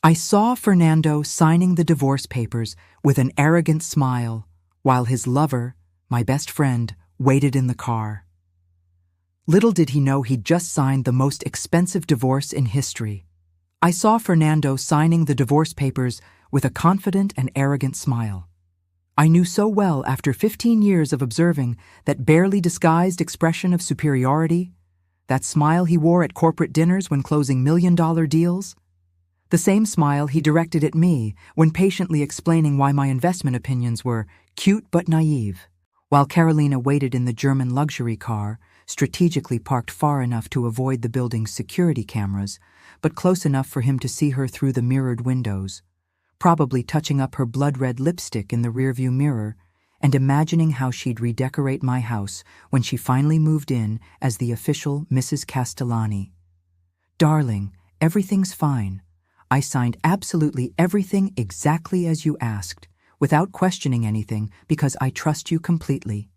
I saw Fernando signing the divorce papers with an arrogant smile, while his lover, my best friend, waited in the car. Little did he know he'd just signed the most expensive divorce in history. I saw Fernando signing the divorce papers with a confident and arrogant smile. I knew so well after 15 years of observing that barely disguised expression of superiority, that smile he wore at corporate dinners when closing million-dollar deals, the same smile he directed at me when patiently explaining why my investment opinions were cute but naive, while Carolina waited in the German luxury car, strategically parked far enough to avoid the building's security cameras, but close enough for him to see her through the mirrored windows, probably touching up her blood-red lipstick in the rearview mirror and imagining how she'd redecorate my house when she finally moved in as the official Mrs. Castellani. Darling, everything's fine. I signed absolutely everything exactly as you asked, without questioning anything because I trust you completely.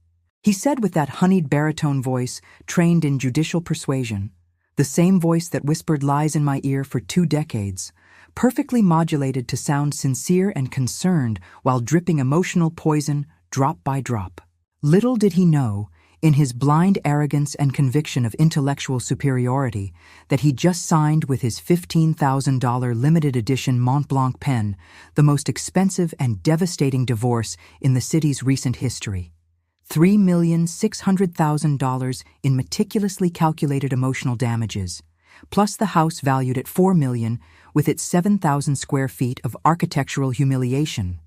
He said with that honeyed baritone voice trained in judicial persuasion, the same voice that whispered lies in my ear for 2 decades, perfectly modulated to sound sincere and concerned while dripping emotional poison drop by drop. Little did he know, in his blind arrogance and conviction of intellectual superiority, that he just signed with his $15,000 limited edition Mont Blanc pen the most expensive and devastating divorce in the city's recent history. $3,600,000 in meticulously calculated emotional damages, plus the house valued at $4 million with its 7,000 square feet of architectural humiliation,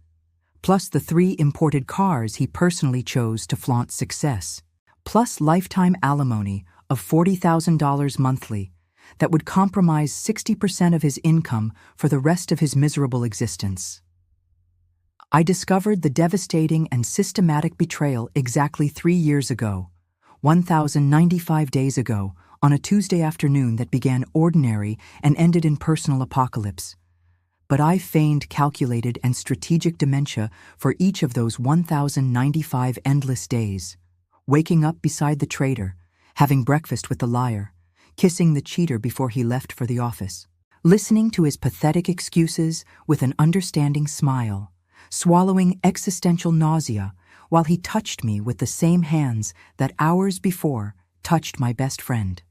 plus the 3 imported cars he personally chose to flaunt success, plus lifetime alimony of $40,000 monthly that would compromise 60% of his income for the rest of his miserable existence. I discovered the devastating and systematic betrayal exactly 3 years ago, 1,095 days ago, on a Tuesday afternoon that began ordinary and ended in personal apocalypse. But I feigned calculated and strategic dementia for each of those 1,095 endless days, waking up beside the traitor, having breakfast with the liar, kissing the cheater before he left for the office, listening to his pathetic excuses with an understanding smile, swallowing existential nausea while he touched me with the same hands that hours before touched my best friend.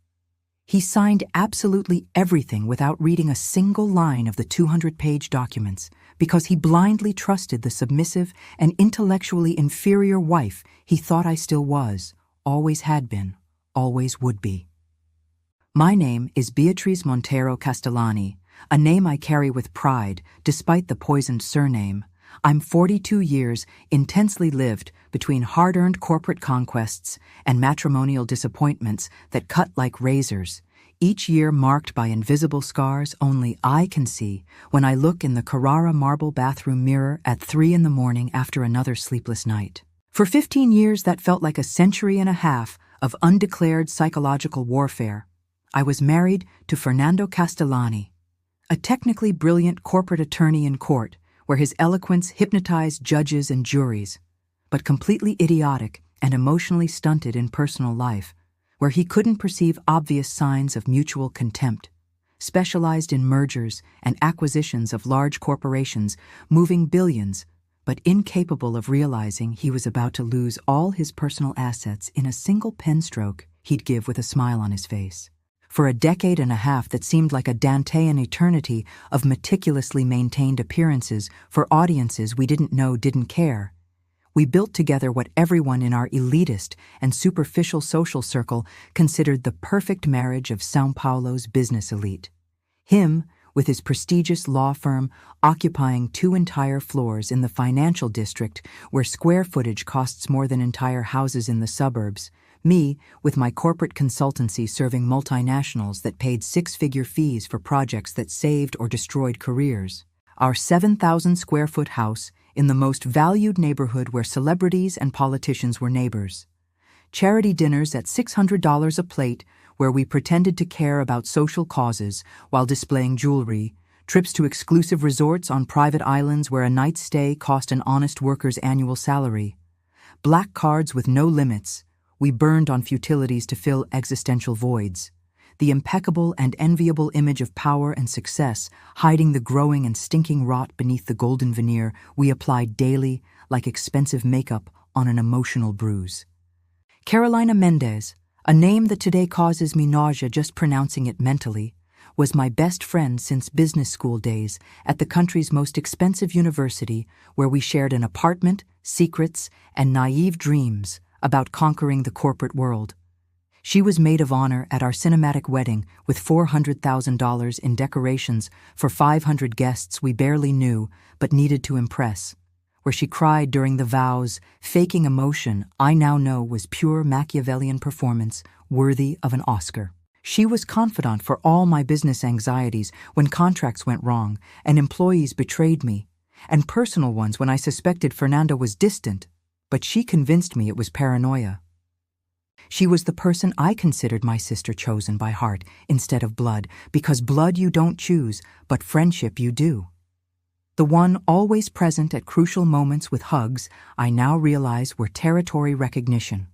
He signed absolutely everything without reading a single line of the 200-page documents because he blindly trusted the submissive and intellectually inferior wife he thought I still was, always had been, always would be. My name is Beatriz Montero Castellani, a name I carry with pride despite the poisoned surname. I'm 42 years intensely lived between hard-earned corporate conquests and matrimonial disappointments that cut like razors, each year marked by invisible scars only I can see when I look in the Carrara marble bathroom mirror at 3 a.m. after another sleepless night. For 15 years that felt like a century and a half of undeclared psychological warfare. I was married to Fernando Castellani, a technically brilliant corporate attorney in court where his eloquence hypnotized judges and juries, but completely idiotic and emotionally stunted in personal life, where he couldn't perceive obvious signs of mutual contempt, specialized in mergers and acquisitions of large corporations moving billions, but incapable of realizing he was about to lose all his personal assets in a single pen stroke he'd give with a smile on his face. For a decade and a half that seemed like a Dantean eternity of meticulously maintained appearances for audiences we didn't know didn't care, we built together what everyone in our elitist and superficial social circle considered the perfect marriage of São Paulo's business elite. Him, with his prestigious law firm occupying 2 entire floors in the financial district where square footage costs more than entire houses in the suburbs, me, with my corporate consultancy serving multinationals that paid 6-figure fees for projects that saved or destroyed careers. Our 7,000-square-foot house in the most valued neighborhood where celebrities and politicians were neighbors. Charity dinners at $600 a plate where we pretended to care about social causes while displaying jewelry, trips to exclusive resorts on private islands where a night's stay cost an honest worker's annual salary. Black cards with no limits, we burned on futilities to fill existential voids. the impeccable and enviable image of power and success, hiding the growing and stinking rot beneath the golden veneer we applied daily like expensive makeup on an emotional bruise. Carolina Mendez, a name that today causes me nausea just pronouncing it mentally, was my best friend since business school days at the country's most expensive university, where we shared an apartment, secrets, and naive dreams about conquering the corporate world. She was maid of honor at our cinematic wedding with $400,000 in decorations for 500 guests we barely knew but needed to impress, where she cried during the vows, faking emotion I now know was pure Machiavellian performance worthy of an Oscar. She was confidant for all my business anxieties when contracts went wrong and employees betrayed me, and personal ones when I suspected Fernando was distant, but she convinced me it was paranoia. She was the person I considered my sister chosen by heart instead of blood, because blood you don't choose, but friendship you do. The one always present at crucial moments with hugs I now realize were territory recognition,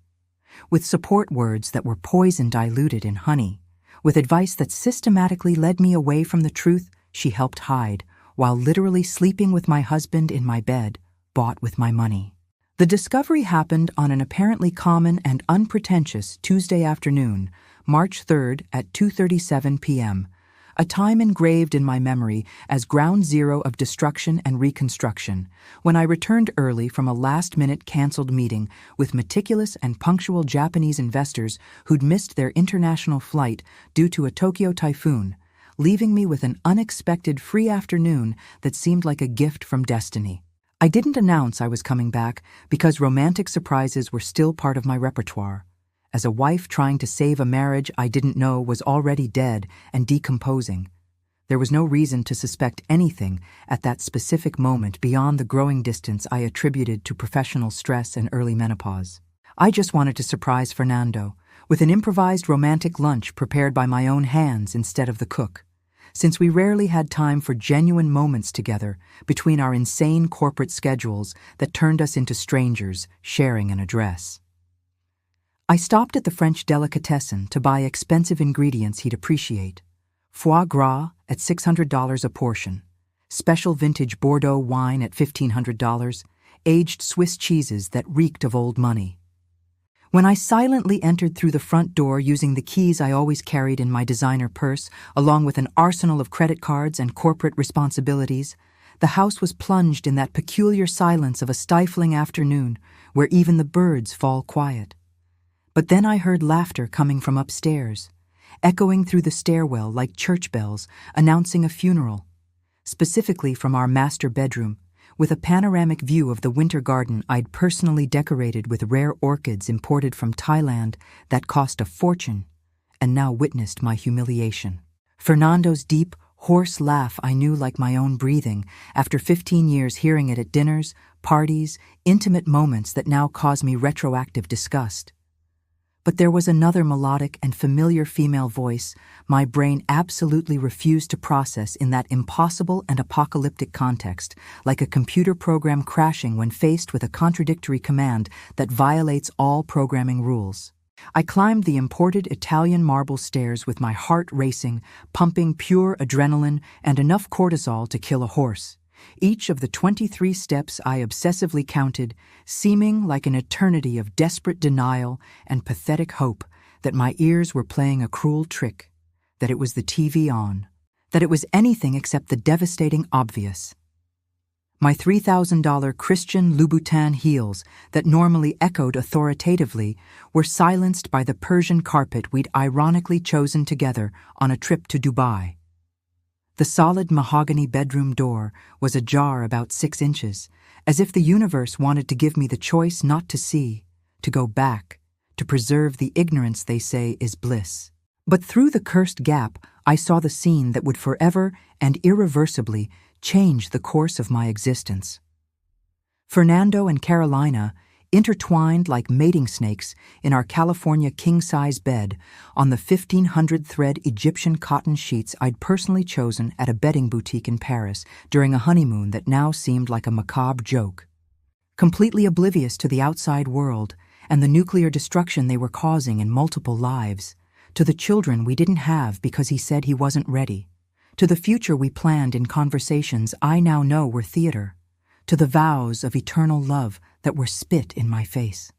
with support words that were poison diluted in honey, with advice that systematically led me away from the truth she helped hide, while literally sleeping with my husband in my bed, bought with my money. The discovery happened on an apparently common and unpretentious Tuesday afternoon, March 3rd at 2:37 p.m., a time engraved in my memory as ground zero of destruction and reconstruction, when I returned early from a last-minute canceled meeting with meticulous and punctual Japanese investors who'd missed their international flight due to a Tokyo typhoon, leaving me with an unexpected free afternoon that seemed like a gift from destiny. I didn't announce I was coming back because romantic surprises were still part of my repertoire. As a wife trying to save a marriage I didn't know was already dead and decomposing, there was no reason to suspect anything at that specific moment beyond the growing distance I attributed to professional stress and early menopause. I just wanted to surprise Fernando with an improvised romantic lunch prepared by my own hands instead of the cook, since we rarely had time for genuine moments together between our insane corporate schedules that turned us into strangers sharing an address. I stopped at the French delicatessen to buy expensive ingredients he'd appreciate: foie gras at $600 a portion, special vintage Bordeaux wine at $1,500, aged Swiss cheeses that reeked of old money. When I silently entered through the front door using the keys I always carried in my designer purse, along with an arsenal of credit cards and corporate responsibilities, the house was plunged in that peculiar silence of a stifling afternoon where even the birds fall quiet. But then I heard laughter coming from upstairs, echoing through the stairwell like church bells announcing a funeral, specifically from our master bedroom, with a panoramic view of the winter garden I'd personally decorated with rare orchids imported from Thailand that cost a fortune, and now witnessed my humiliation. Fernando's deep, hoarse laugh I knew like my own breathing, after 15 years hearing it at dinners, parties, intimate moments that now cause me retroactive disgust. But there was another melodic and familiar female voice my brain absolutely refused to process in that impossible and apocalyptic context, like a computer program crashing when faced with a contradictory command that violates all programming rules. I climbed the imported Italian marble stairs with my heart racing, pumping pure adrenaline and enough cortisol to kill a horse. Each of the 23 steps I obsessively counted, seeming like an eternity of desperate denial and pathetic hope that my ears were playing a cruel trick, that it was the TV on, that it was anything except the devastating obvious. My $3,000 Christian Louboutin heels that normally echoed authoritatively were silenced by the Persian carpet we'd ironically chosen together on a trip to Dubai. The solid mahogany bedroom door was ajar about 6 inches, as if the universe wanted to give me the choice not to see, to go back, to preserve the ignorance they say is bliss. But through the cursed gap, I saw the scene that would forever and irreversibly change the course of my existence. Fernando and Carolina, intertwined like mating snakes in our California king-size bed on the 1,500-thread Egyptian cotton sheets I'd personally chosen at a bedding boutique in Paris during a honeymoon that now seemed like a macabre joke. Completely oblivious to the outside world and the nuclear destruction they were causing in multiple lives, to the children we didn't have because he said he wasn't ready, to the future we planned in conversations I now know were theater, to the vows of eternal love that were spit in my face.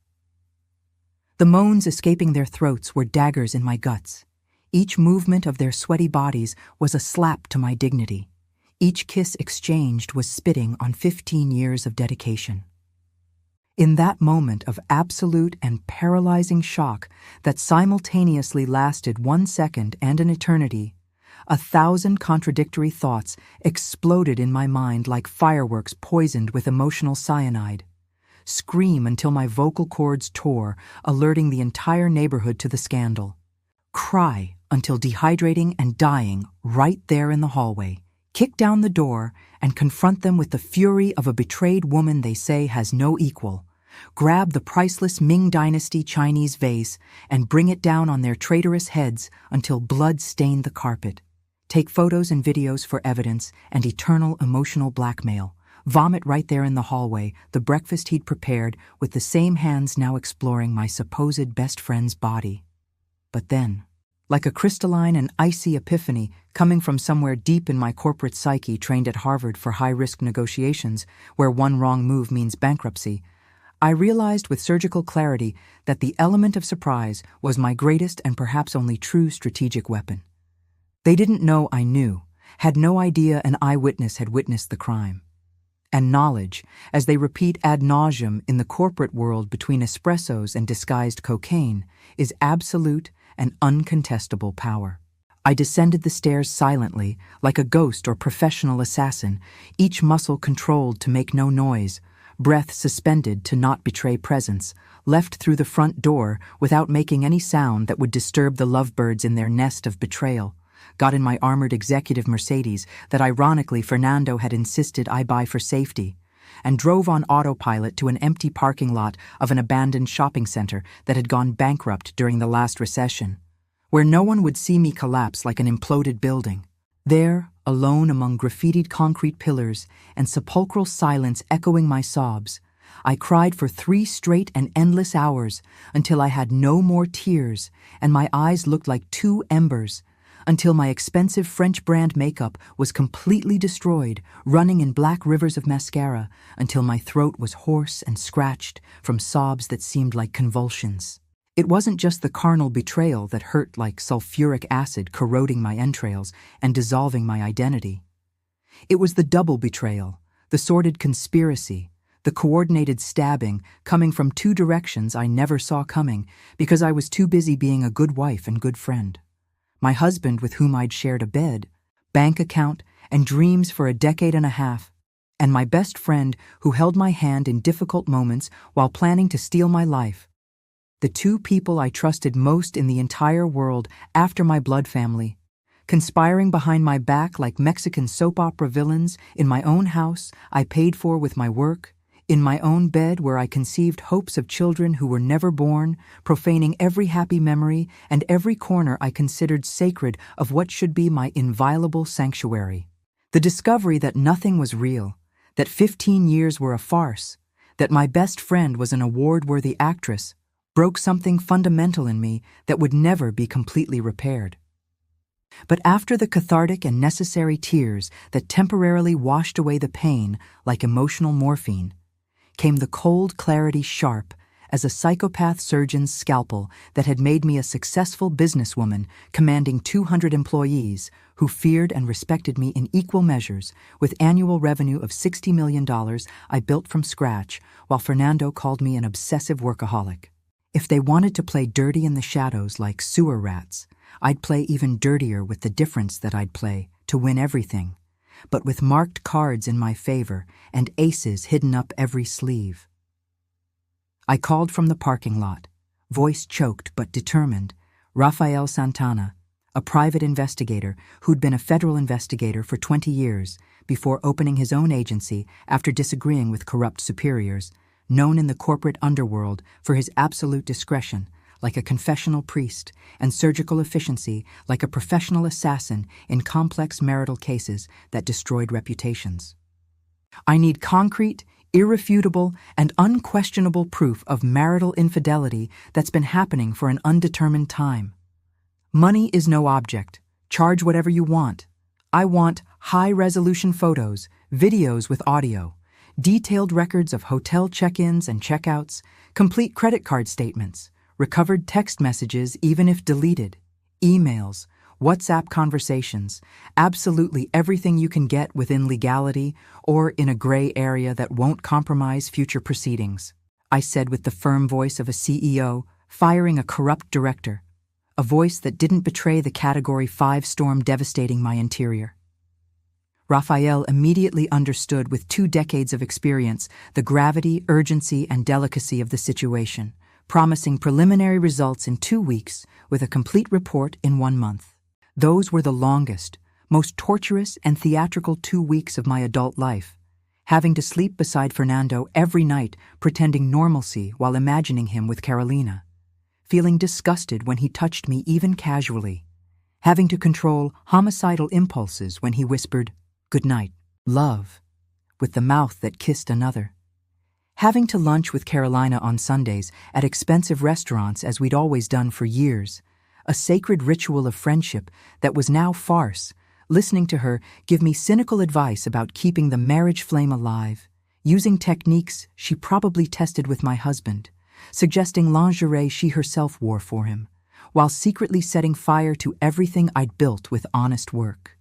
The moans escaping their throats were daggers in my guts. Each movement of their sweaty bodies was a slap to my dignity. Each kiss exchanged was spitting on 15 years of dedication. In that moment of absolute and paralyzing shock that simultaneously lasted 1 second and an eternity, 1,000 contradictory thoughts exploded in my mind like fireworks poisoned with emotional cyanide. Scream until my vocal cords tore, alerting the entire neighborhood to the scandal. Cry until dehydrating and dying right there in the hallway. Kick down the door and confront them with the fury of a betrayed woman they say has no equal. Grab the priceless Ming Dynasty Chinese vase and bring it down on their traitorous heads until blood stained the carpet. Take photos and videos for evidence and eternal emotional blackmail. Vomit right there in the hallway the breakfast he'd prepared with the same hands now exploring my supposed best friend's body. But then, like a crystalline and icy epiphany coming from somewhere deep in my corporate psyche trained at Harvard for high-risk negotiations, where one wrong move means bankruptcy, I realized with surgical clarity that the element of surprise was my greatest and perhaps only true strategic weapon. They didn't know I knew, had no idea an eyewitness had witnessed the crime. And knowledge, as they repeat ad nauseum in the corporate world between espressos and disguised cocaine, is absolute and uncontestable power. I descended the stairs silently, like a ghost or professional assassin, each muscle controlled to make no noise, breath suspended to not betray presence, left through the front door without making any sound that would disturb the lovebirds in their nest of betrayal, got in my armored executive Mercedes that ironically Fernando had insisted I buy for safety, and drove on autopilot to an empty parking lot of an abandoned shopping center that had gone bankrupt during the last recession, where no one would see me collapse like an imploded building. There, alone among graffitied concrete pillars and sepulchral silence echoing my sobs, I cried for 3 straight and endless hours until I had no more tears and my eyes looked like 2 embers, until my expensive French brand makeup was completely destroyed, running in black rivers of mascara, until my throat was hoarse and scratched from sobs that seemed like convulsions. It wasn't just the carnal betrayal that hurt like sulfuric acid corroding my entrails and dissolving my identity. It was the double betrayal, the sordid conspiracy, the coordinated stabbing coming from 2 directions I never saw coming because I was too busy being a good wife and good friend. My husband with whom I'd shared a bed, bank account, and dreams for a decade and a half, and my best friend who held my hand in difficult moments while planning to steal my life. The 2 people I trusted most in the entire world after my blood family, conspiring behind my back like Mexican soap opera villains in my own house I paid for with my work, in my own bed where I conceived hopes of children who were never born, profaning every happy memory and every corner I considered sacred of what should be my inviolable sanctuary. The discovery that nothing was real, that 15 years were a farce, that my best friend was an award-worthy actress, broke something fundamental in me that would never be completely repaired. But after the cathartic and necessary tears that temporarily washed away the pain like emotional morphine, came the cold clarity sharp as a psychopath surgeon's scalpel that had made me a successful businesswoman commanding 200 employees who feared and respected me in equal measures with annual revenue of $60 million I built from scratch while Fernando called me an obsessive workaholic. If they wanted to play dirty in the shadows like sewer rats, I'd play even dirtier with the difference that I'd play to win everything, but with marked cards in my favor and aces hidden up every sleeve. I called from the parking lot, voice choked but determined, Rafael Santana, a private investigator who'd been a federal investigator for 20 years before opening his own agency after disagreeing with corrupt superiors, known in the corporate underworld for his absolute discretion, like a confessional priest, and surgical efficiency like a professional assassin in complex marital cases that destroyed reputations. I need concrete, irrefutable, and unquestionable proof of marital infidelity that's been happening for an undetermined time. Money is no object. Charge whatever you want. I want high-resolution photos, videos with audio, detailed records of hotel check-ins and check-outs, complete credit card statements, recovered text messages even if deleted, emails, WhatsApp conversations, absolutely everything you can get within legality or in a gray area that won't compromise future proceedings, I said with the firm voice of a CEO firing a corrupt director, a voice that didn't betray the Category 5 storm devastating my interior. Raphael immediately understood with 2 decades of experience the gravity, urgency, and delicacy of the situation, promising preliminary results in 2 weeks with a complete report in 1 month. Those were the longest, most torturous and theatrical 2 weeks of my adult life, having to sleep beside Fernando every night pretending normalcy while imagining him with Carolina, feeling disgusted when he touched me even casually, having to control homicidal impulses when he whispered, "Good night, love," with the mouth that kissed another, having to lunch with Carolina on Sundays at expensive restaurants as we'd always done for years, a sacred ritual of friendship that was now farce, listening to her give me cynical advice about keeping the marriage flame alive, using techniques she probably tested with my husband, suggesting lingerie she herself wore for him, while secretly setting fire to everything I'd built with honest work.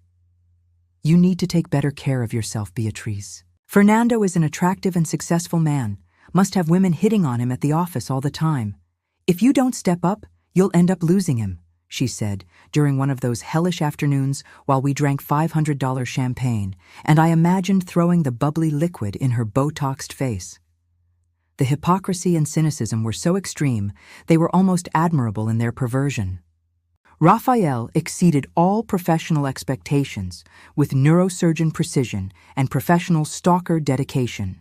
You need to take better care of yourself, Beatrice. Fernando is an attractive and successful man, must have women hitting on him at the office all the time. If you don't step up, you'll end up losing him, she said during one of those hellish afternoons while we drank $500 champagne, and I imagined throwing the bubbly liquid in her Botoxed face. The hypocrisy and cynicism were so extreme, they were almost admirable in their perversion. Raphael exceeded all professional expectations with neurosurgeon precision and professional stalker dedication,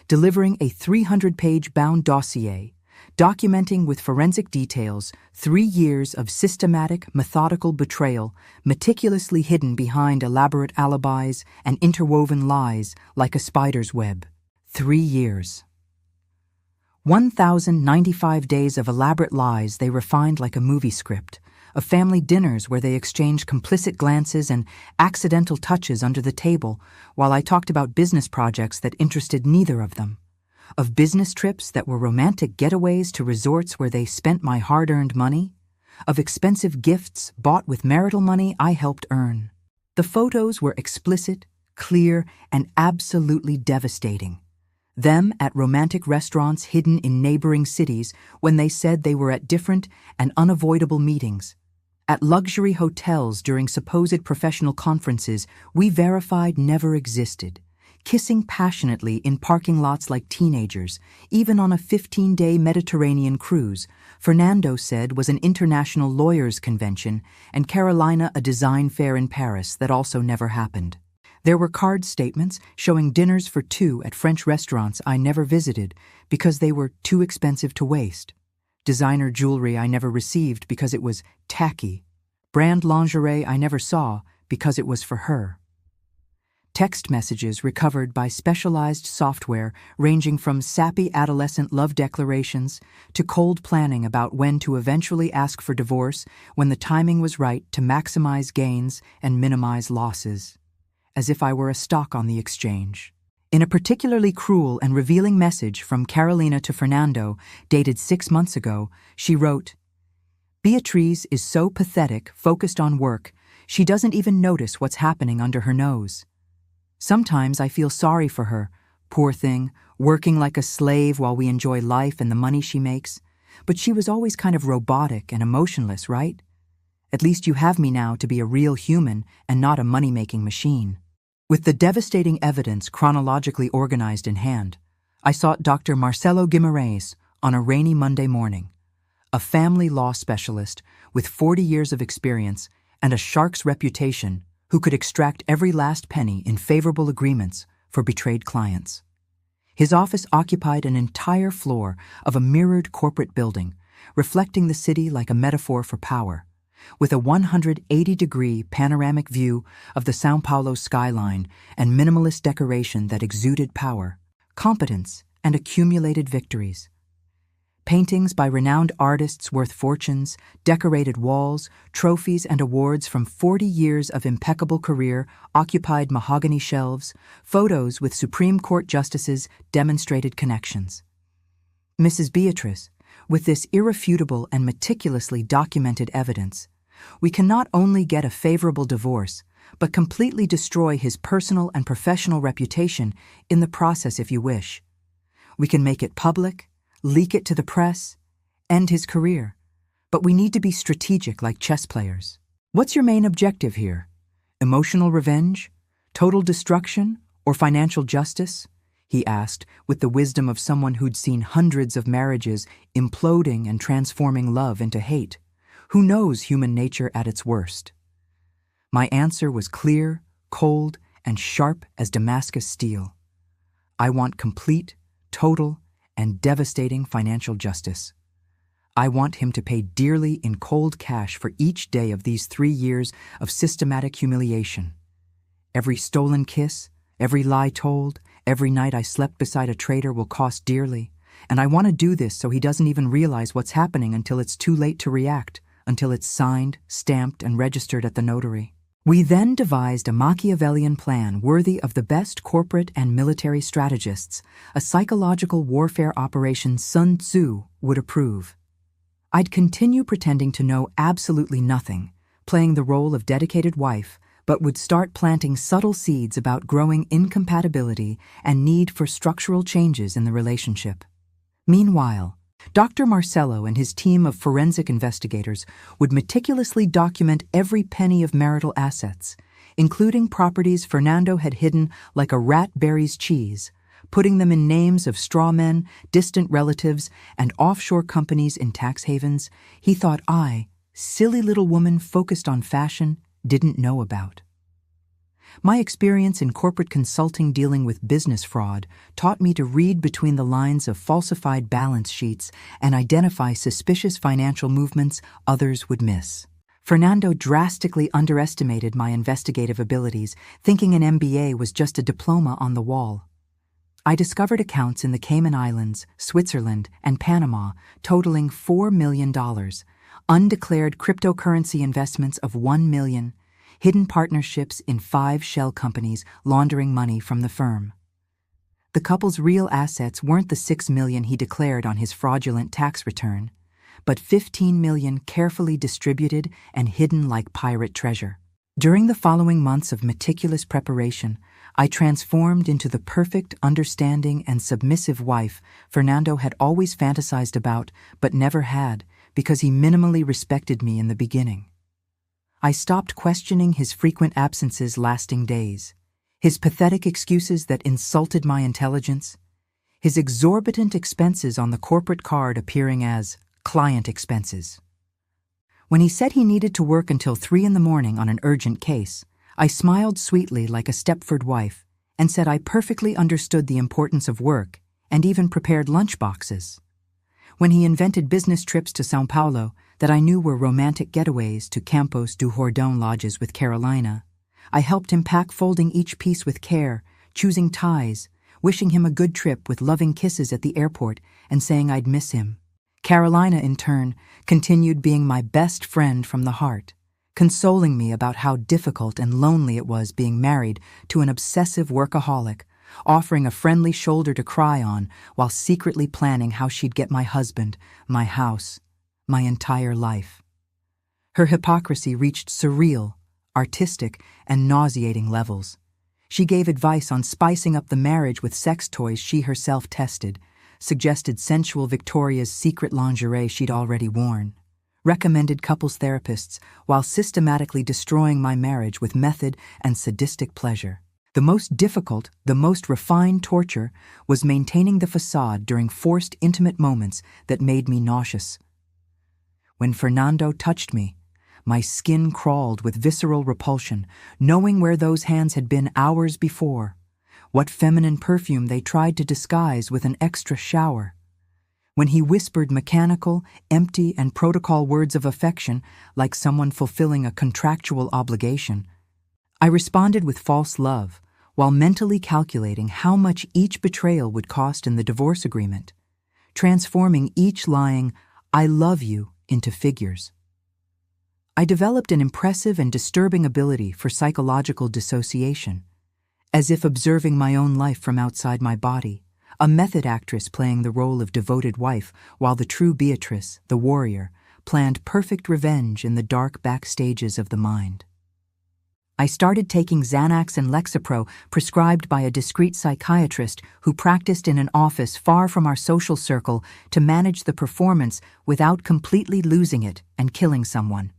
delivering a 300-page bound dossier documenting with forensic details 3 years of systematic, methodical betrayal meticulously hidden behind elaborate alibis and interwoven lies like a spider's web. 3 years. 1,095 days of elaborate lies they refined like a movie script, of family dinners where they exchanged complicit glances and accidental touches under the table while I talked about business projects that interested neither of them, of business trips that were romantic getaways to resorts where they spent my hard-earned money, of expensive gifts bought with marital money I helped earn. The photos were explicit, clear, and absolutely devastating. Them at romantic restaurants hidden in neighboring cities when they said they were at different and unavoidable meetings. At luxury hotels during supposed professional conferences we verified never existed, kissing passionately in parking lots like teenagers, even on a 15-day Mediterranean cruise, Fernando said was an international lawyers' convention, and Carolina a design fair in Paris that also never happened. There were card statements showing dinners for 2 at French restaurants I never visited because they were too expensive to waste, designer jewelry I never received because it was tacky, brand lingerie I never saw because it was for her. Text messages recovered by specialized software ranging from sappy adolescent love declarations to cold planning about when to eventually ask for divorce when the timing was right to maximize gains and minimize losses, as if I were a stock on the exchange. In a particularly cruel and revealing message from Carolina to Fernando, dated 6 months ago, she wrote, "Beatrice is so pathetic, focused on work, she doesn't even notice what's happening under her nose. Sometimes I feel sorry for her, poor thing, working like a slave while we enjoy life and the money she makes. But she was always kind of robotic and emotionless, right? At least you have me now to be a real human and not a money-making machine." With the devastating evidence chronologically organized in hand, I sought Dr. Marcelo Guimarães on a rainy Monday morning, a family law specialist with 40 years of experience and a shark's reputation who could extract every last penny in favorable agreements for betrayed clients. His office occupied an entire floor of a mirrored corporate building, reflecting the city like a metaphor for power, with a 180-degree panoramic view of the São Paulo skyline and minimalist decoration that exuded power, competence, and accumulated victories. Paintings by renowned artists worth fortunes, decorated walls, trophies and awards from 40 years of impeccable career occupied mahogany shelves, photos with Supreme Court justices demonstrated connections. Mrs. Beatrice, with this irrefutable and meticulously documented evidence, we can not only get a favorable divorce, but completely destroy his personal and professional reputation in the process if you wish. We can make it public, leak it to the press, end his career. But we need to be strategic like chess players. What's your main objective here? Emotional revenge? Total destruction? Or financial justice? He asked, with the wisdom of someone who'd seen hundreds of marriages imploding and transforming love into hate. Who knows human nature at its worst? My answer was clear, cold, and sharp as Damascus steel. I want complete, total, and devastating financial justice. I want him to pay dearly in cold cash for each day of these 3 years of systematic humiliation. Every stolen kiss, every lie told, every night I slept beside a traitor will cost dearly, and I want to do this so he doesn't even realize what's happening until it's too late to react, until it's signed, stamped, and registered at the notary. We then devised a Machiavellian plan worthy of the best corporate and military strategists, a psychological warfare operation Sun Tzu would approve. I'd continue pretending to know absolutely nothing, playing the role of dedicated wife, but would start planting subtle seeds about growing incompatibility and need for structural changes in the relationship. Meanwhile, Dr. Marcello and his team of forensic investigators would meticulously document every penny of marital assets, including properties Fernando had hidden like a rat buries cheese, putting them in names of straw men, distant relatives, and offshore companies in tax havens he thought I, silly little woman focused on fashion, didn't know about. My experience in corporate consulting dealing with business fraud taught me to read between the lines of falsified balance sheets and identify suspicious financial movements others would miss. Fernando drastically underestimated my investigative abilities, thinking an MBA was just a diploma on the wall. I discovered accounts in the Cayman Islands, Switzerland, and Panama totaling $4 million, undeclared cryptocurrency investments of $1 million, hidden partnerships in 5 shell companies laundering money from the firm. The couple's real assets weren't the $6 million he declared on his fraudulent tax return, but $15 million carefully distributed and hidden like pirate treasure. During the following months of meticulous preparation, I transformed into the perfect, understanding, and submissive wife Fernando had always fantasized about but never had because he minimally respected me in the beginning. I stopped questioning his frequent absences lasting days, his pathetic excuses that insulted my intelligence, his exorbitant expenses on the corporate card appearing as client expenses. When he said he needed to work until 3 in the morning on an urgent case, I smiled sweetly like a Stepford wife and said I perfectly understood the importance of work and even prepared lunch boxes. When he invented business trips to São Paulo that I knew were romantic getaways to Campos do Jordão lodges with Carolina, I helped him pack, folding each piece with care, choosing ties, wishing him a good trip with loving kisses at the airport and saying I'd miss him. Carolina, in turn, continued being my best friend from the heart, consoling me about how difficult and lonely it was being married to an obsessive workaholic, offering a friendly shoulder to cry on while secretly planning how she'd get my husband, my house, my entire life. Her hypocrisy reached surreal, artistic, and nauseating levels. She gave advice on spicing up the marriage with sex toys she herself tested, suggested sensual Victoria's Secret lingerie she'd already worn, recommended couples therapists while systematically destroying my marriage with method and sadistic pleasure. The most difficult, the most refined torture was maintaining the facade during forced intimate moments that made me nauseous. When Fernando touched me, my skin crawled with visceral repulsion, knowing where those hands had been hours before, what feminine perfume they tried to disguise with an extra shower. When he whispered mechanical, empty, and protocol words of affection like someone fulfilling a contractual obligation, I responded with false love, while mentally calculating how much each betrayal would cost in the divorce agreement, transforming each lying, "I love you," into figures. I developed an impressive and disturbing ability for psychological dissociation, as if observing my own life from outside my body, a method actress playing the role of devoted wife while the true Beatrice, the warrior, planned perfect revenge in the dark back stages of the mind. I started taking Xanax and Lexapro prescribed by a discreet psychiatrist who practiced in an office far from our social circle to manage the performance without completely losing it and killing someone.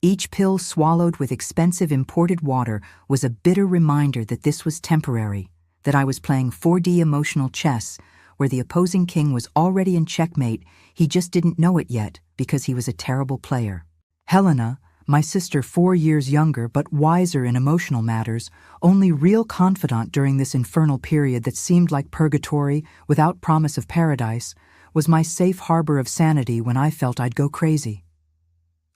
Each pill swallowed with expensive imported water was a bitter reminder that this was temporary, that I was playing 4D emotional chess, where the opposing king was already in checkmate. He just didn't know it yet because he was a terrible player. Helena, my sister 4 years younger but wiser in emotional matters, only real confidant during this infernal period that seemed like purgatory without promise of paradise, was my safe harbor of sanity when I felt I'd go crazy.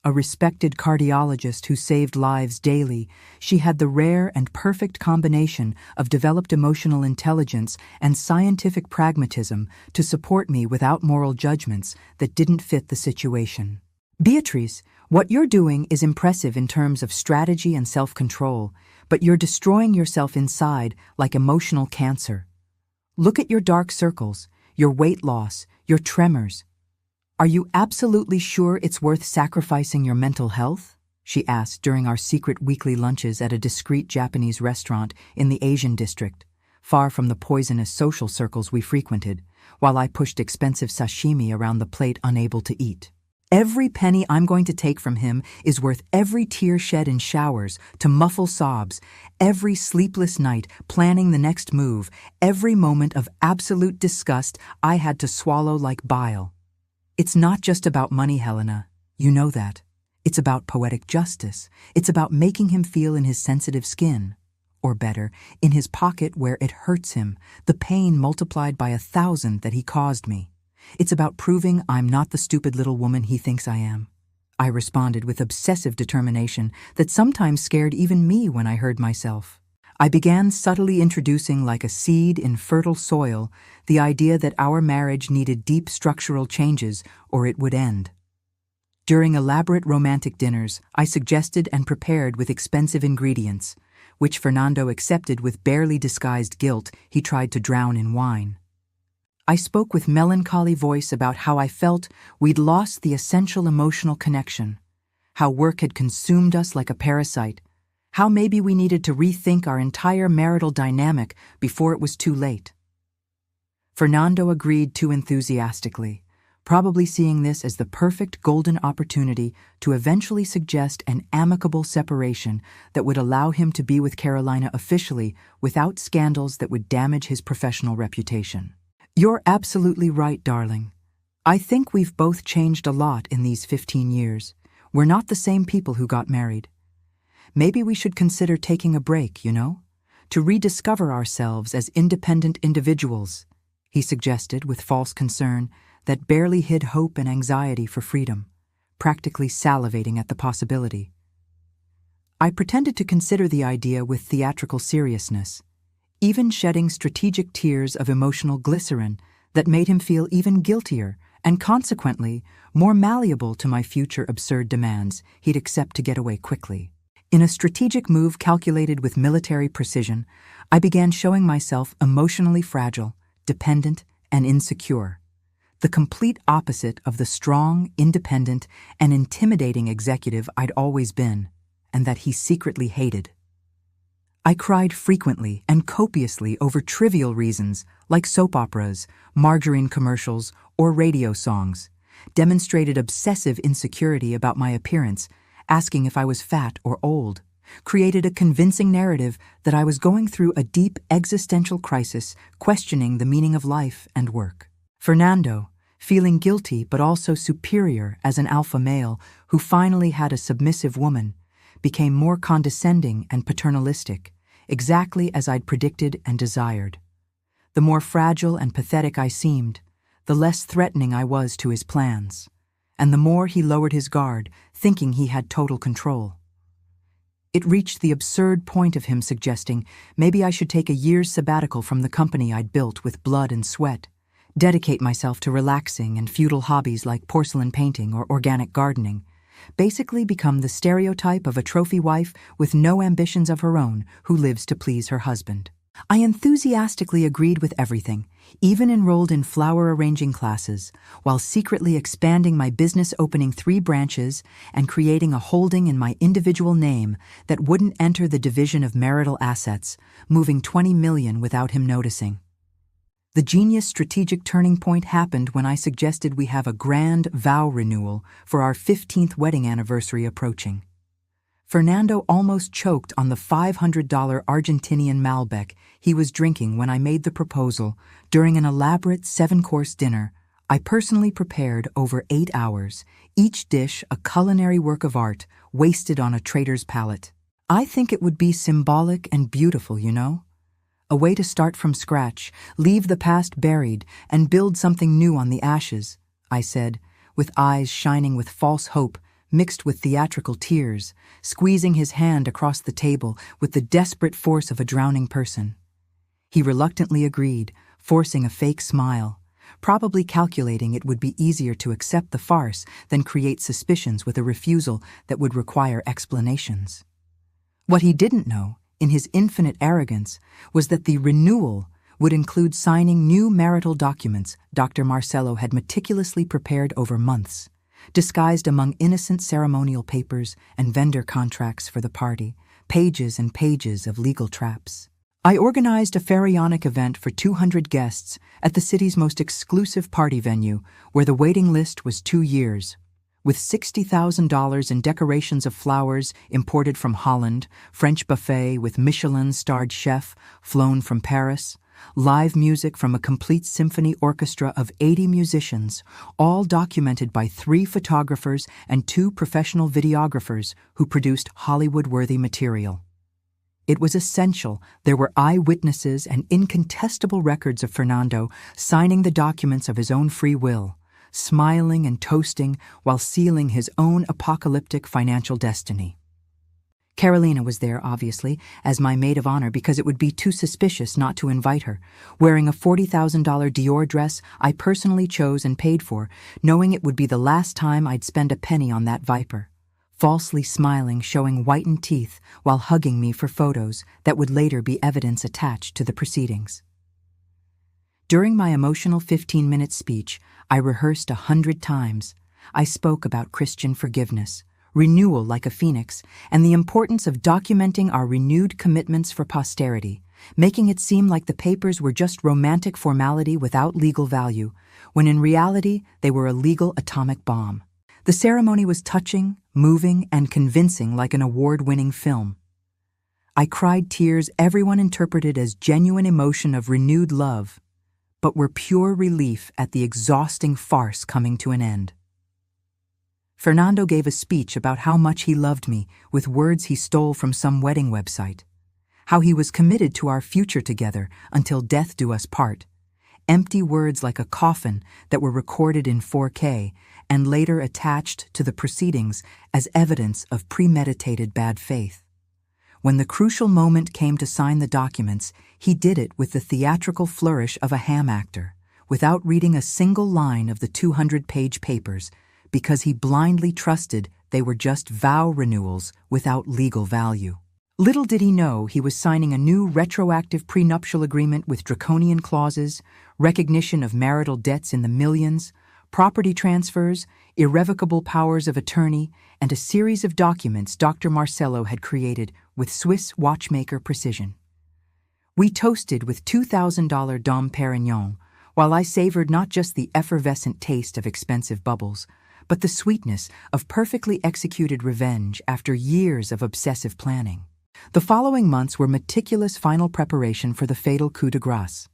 A respected cardiologist who saved lives daily, she had the rare and perfect combination of developed emotional intelligence and scientific pragmatism to support me without moral judgments that didn't fit the situation. "Beatrice, what you're doing is impressive in terms of strategy and self-control, but you're destroying yourself inside like emotional cancer. Look at your dark circles, your weight loss, your tremors. Are you absolutely sure it's worth sacrificing your mental health?" she asked during our secret weekly lunches at a discreet Japanese restaurant in the Asian district, far from the poisonous social circles we frequented, while I pushed expensive sashimi around the plate unable to eat. "Every penny I'm going to take from him is worth every tear shed in showers to muffle sobs, every sleepless night planning the next move, every moment of absolute disgust I had to swallow like bile. It's not just about money, Helena. You know that. It's about poetic justice. It's about making him feel in his sensitive skin. Or better, in his pocket where it hurts him, the pain multiplied by 1,000 that he caused me. It's about proving I'm not the stupid little woman he thinks I am." I responded with obsessive determination that sometimes scared even me when I heard myself. I began subtly introducing, like a seed in fertile soil, the idea that our marriage needed deep structural changes or it would end. During elaborate romantic dinners, I suggested and prepared with expensive ingredients, which Fernando accepted with barely disguised guilt he tried to drown in wine. I spoke with melancholy voice about how I felt we'd lost the essential emotional connection, how work had consumed us like a parasite, how maybe we needed to rethink our entire marital dynamic before it was too late. Fernando agreed too enthusiastically, probably seeing this as the perfect golden opportunity to eventually suggest an amicable separation that would allow him to be with Carolina officially without scandals that would damage his professional reputation. "You're absolutely right, darling. I think we've both changed a lot in these 15 years. We're not the same people who got married. Maybe we should consider taking a break, to rediscover ourselves as independent individuals," he suggested with false concern that barely hid hope and anxiety for freedom, practically salivating at the possibility. I pretended to consider the idea with theatrical seriousness, even shedding strategic tears of emotional glycerin that made him feel even guiltier and consequently more malleable to my future absurd demands he'd accept to get away quickly. In a strategic move calculated with military precision, I began showing myself emotionally fragile, dependent, and insecure, the complete opposite of the strong, independent, and intimidating executive I'd always been, and that he secretly hated. I cried frequently and copiously over trivial reasons like soap operas, margarine commercials, or radio songs, demonstrated obsessive insecurity about my appearance, asking if I was fat or old, created a convincing narrative that I was going through a deep existential crisis, questioning the meaning of life and work. Fernando, feeling guilty but also superior as an alpha male who finally had a submissive woman, became more condescending and paternalistic, exactly as I'd predicted and desired. The more fragile and pathetic I seemed, the less threatening I was to his plans, and the more he lowered his guard, thinking he had total control. It reached the absurd point of him suggesting maybe I should take a year's sabbatical from the company I'd built with blood and sweat, dedicate myself to relaxing and futile hobbies like porcelain painting or organic gardening, basically become the stereotype of a trophy wife with no ambitions of her own who lives to please her husband. I enthusiastically agreed with everything, even enrolled in flower arranging classes, while secretly expanding my business, opening 3 branches and creating a holding in my individual name that wouldn't enter the division of marital assets, moving 20 million without him noticing. The genius strategic turning point happened when I suggested we have a grand vow renewal for our 15th wedding anniversary approaching. Fernando almost choked on the $500 Argentinian Malbec he was drinking when I made the proposal during an elaborate 7-course dinner I personally prepared over 8 hours, each dish a culinary work of art wasted on a trader's palate. I think it would be symbolic and beautiful, you know? A way to start from scratch, leave the past buried, and build something new on the ashes, I said, with eyes shining with false hope mixed with theatrical tears, squeezing his hand across the table with the desperate force of a drowning person. He reluctantly agreed, forcing a fake smile, probably calculating it would be easier to accept the farce than create suspicions with a refusal that would require explanations. What he didn't know, in his infinite arrogance, was that the renewal would include signing new marital documents Dr. Marcelo had meticulously prepared over months, disguised among innocent ceremonial papers and vendor contracts for the party, pages and pages of legal traps. I organized a pharaonic event for 200 guests at the city's most exclusive party venue, where the waiting list was 2 years. With $60,000 in decorations of flowers imported from Holland, French buffet with Michelin-starred chef flown from Paris, live music from a complete symphony orchestra of 80 musicians, all documented by 3 photographers and 2 professional videographers who produced Hollywood-worthy material. It was essential there were eyewitnesses and incontestable records of Fernando signing the documents of his own free will, smiling and toasting while sealing his own apocalyptic financial destiny. Carolina was there, obviously, as my maid of honor because it would be too suspicious not to invite her, wearing a $40,000 Dior dress I personally chose and paid for, knowing it would be the last time I'd spend a penny on that viper, falsely smiling, showing whitened teeth while hugging me for photos that would later be evidence attached to the proceedings. During my emotional 15-minute speech, I rehearsed 100 times. I spoke about Christian forgiveness, renewal like a phoenix, and the importance of documenting our renewed commitments for posterity, making it seem like the papers were just romantic formality without legal value, when in reality they were a legal atomic bomb. The ceremony was touching, moving, and convincing like an award-winning film. I cried tears everyone interpreted as genuine emotion of renewed love, but were pure relief at the exhausting farce coming to an end. Fernando gave a speech about how much he loved me with words he stole from some wedding website, how he was committed to our future together until death do us part, empty words like a coffin that were recorded in 4K and later attached to the proceedings as evidence of premeditated bad faith. When the crucial moment came to sign the documents, he did it with the theatrical flourish of a ham actor, without reading a single line of the 200-page papers, because he blindly trusted they were just vow renewals without legal value. Little did he know he was signing a new retroactive prenuptial agreement with draconian clauses, recognition of marital debts in the millions, property transfers, irrevocable powers of attorney, and a series of documents Dr. Marcelo had created with Swiss watchmaker precision. We toasted with $2,000 Dom Perignon, while I savored not just the effervescent taste of expensive bubbles, but the sweetness of perfectly executed revenge after years of obsessive planning. The following months were meticulous final preparation for the fatal coup de grace.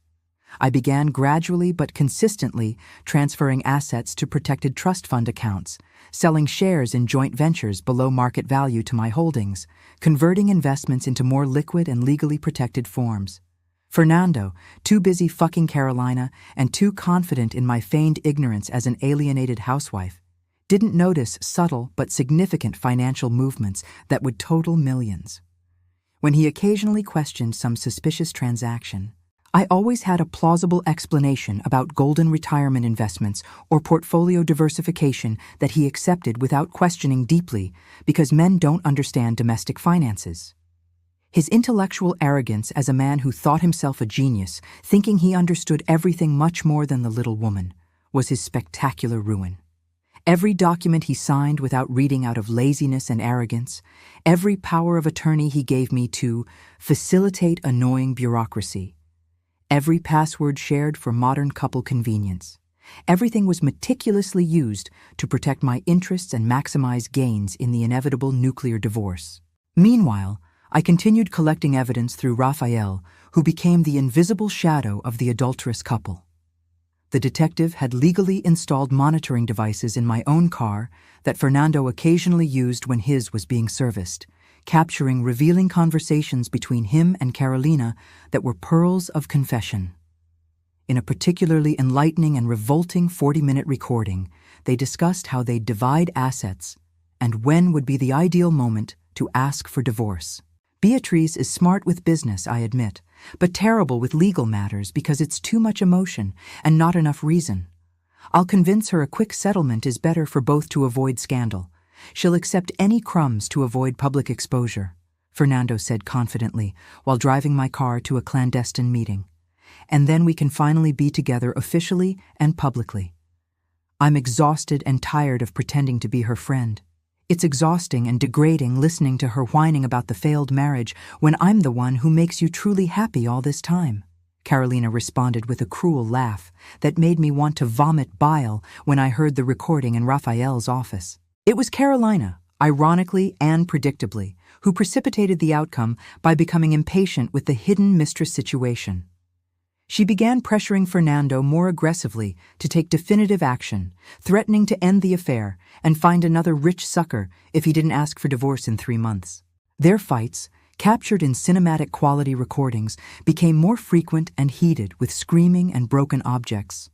I began gradually but consistently transferring assets to protected trust fund accounts, selling shares in joint ventures below market value to my holdings, converting investments into more liquid and legally protected forms. Fernando, too busy fucking Carolina and too confident in my feigned ignorance as an alienated housewife, didn't notice subtle but significant financial movements that would total millions. When he occasionally questioned some suspicious transaction, I always had a plausible explanation about golden retirement investments or portfolio diversification that he accepted without questioning deeply because men don't understand domestic finances. His intellectual arrogance as a man who thought himself a genius, thinking he understood everything much more than the little woman, was his spectacular ruin. Every document he signed without reading out of laziness and arrogance, every power of attorney he gave me to facilitate annoying bureaucracy, every password shared for modern couple convenience, everything was meticulously used to protect my interests and maximize gains in the inevitable nuclear divorce. Meanwhile, I continued collecting evidence through Raphael, who became the invisible shadow of the adulterous couple. The detective had legally installed monitoring devices in my own car that Fernando occasionally used when his was being serviced, capturing revealing conversations between him and Carolina that were pearls of confession. In a particularly enlightening and revolting 40-minute recording, they discussed how they'd divide assets and when would be the ideal moment to ask for divorce. Beatrice is smart with business, I admit, but terrible with legal matters because it's too much emotion and not enough reason. I'll convince her a quick settlement is better for both to avoid scandal. She'll accept any crumbs to avoid public exposure, Fernando said confidently while driving my car to a clandestine meeting. And then we can finally be together officially and publicly. I'm exhausted and tired of pretending to be her friend. It's exhausting and degrading listening to her whining about the failed marriage when I'm the one who makes you truly happy all this time. Carolina responded with a cruel laugh that made me want to vomit bile when I heard the recording in Raphael's office. It was Carolina, ironically and predictably, who precipitated the outcome by becoming impatient with the hidden mistress situation. She began pressuring Fernando more aggressively to take definitive action, threatening to end the affair and find another rich sucker if he didn't ask for divorce in 3 months. Their fights, captured in cinematic quality recordings, became more frequent and heated with screaming and broken objects.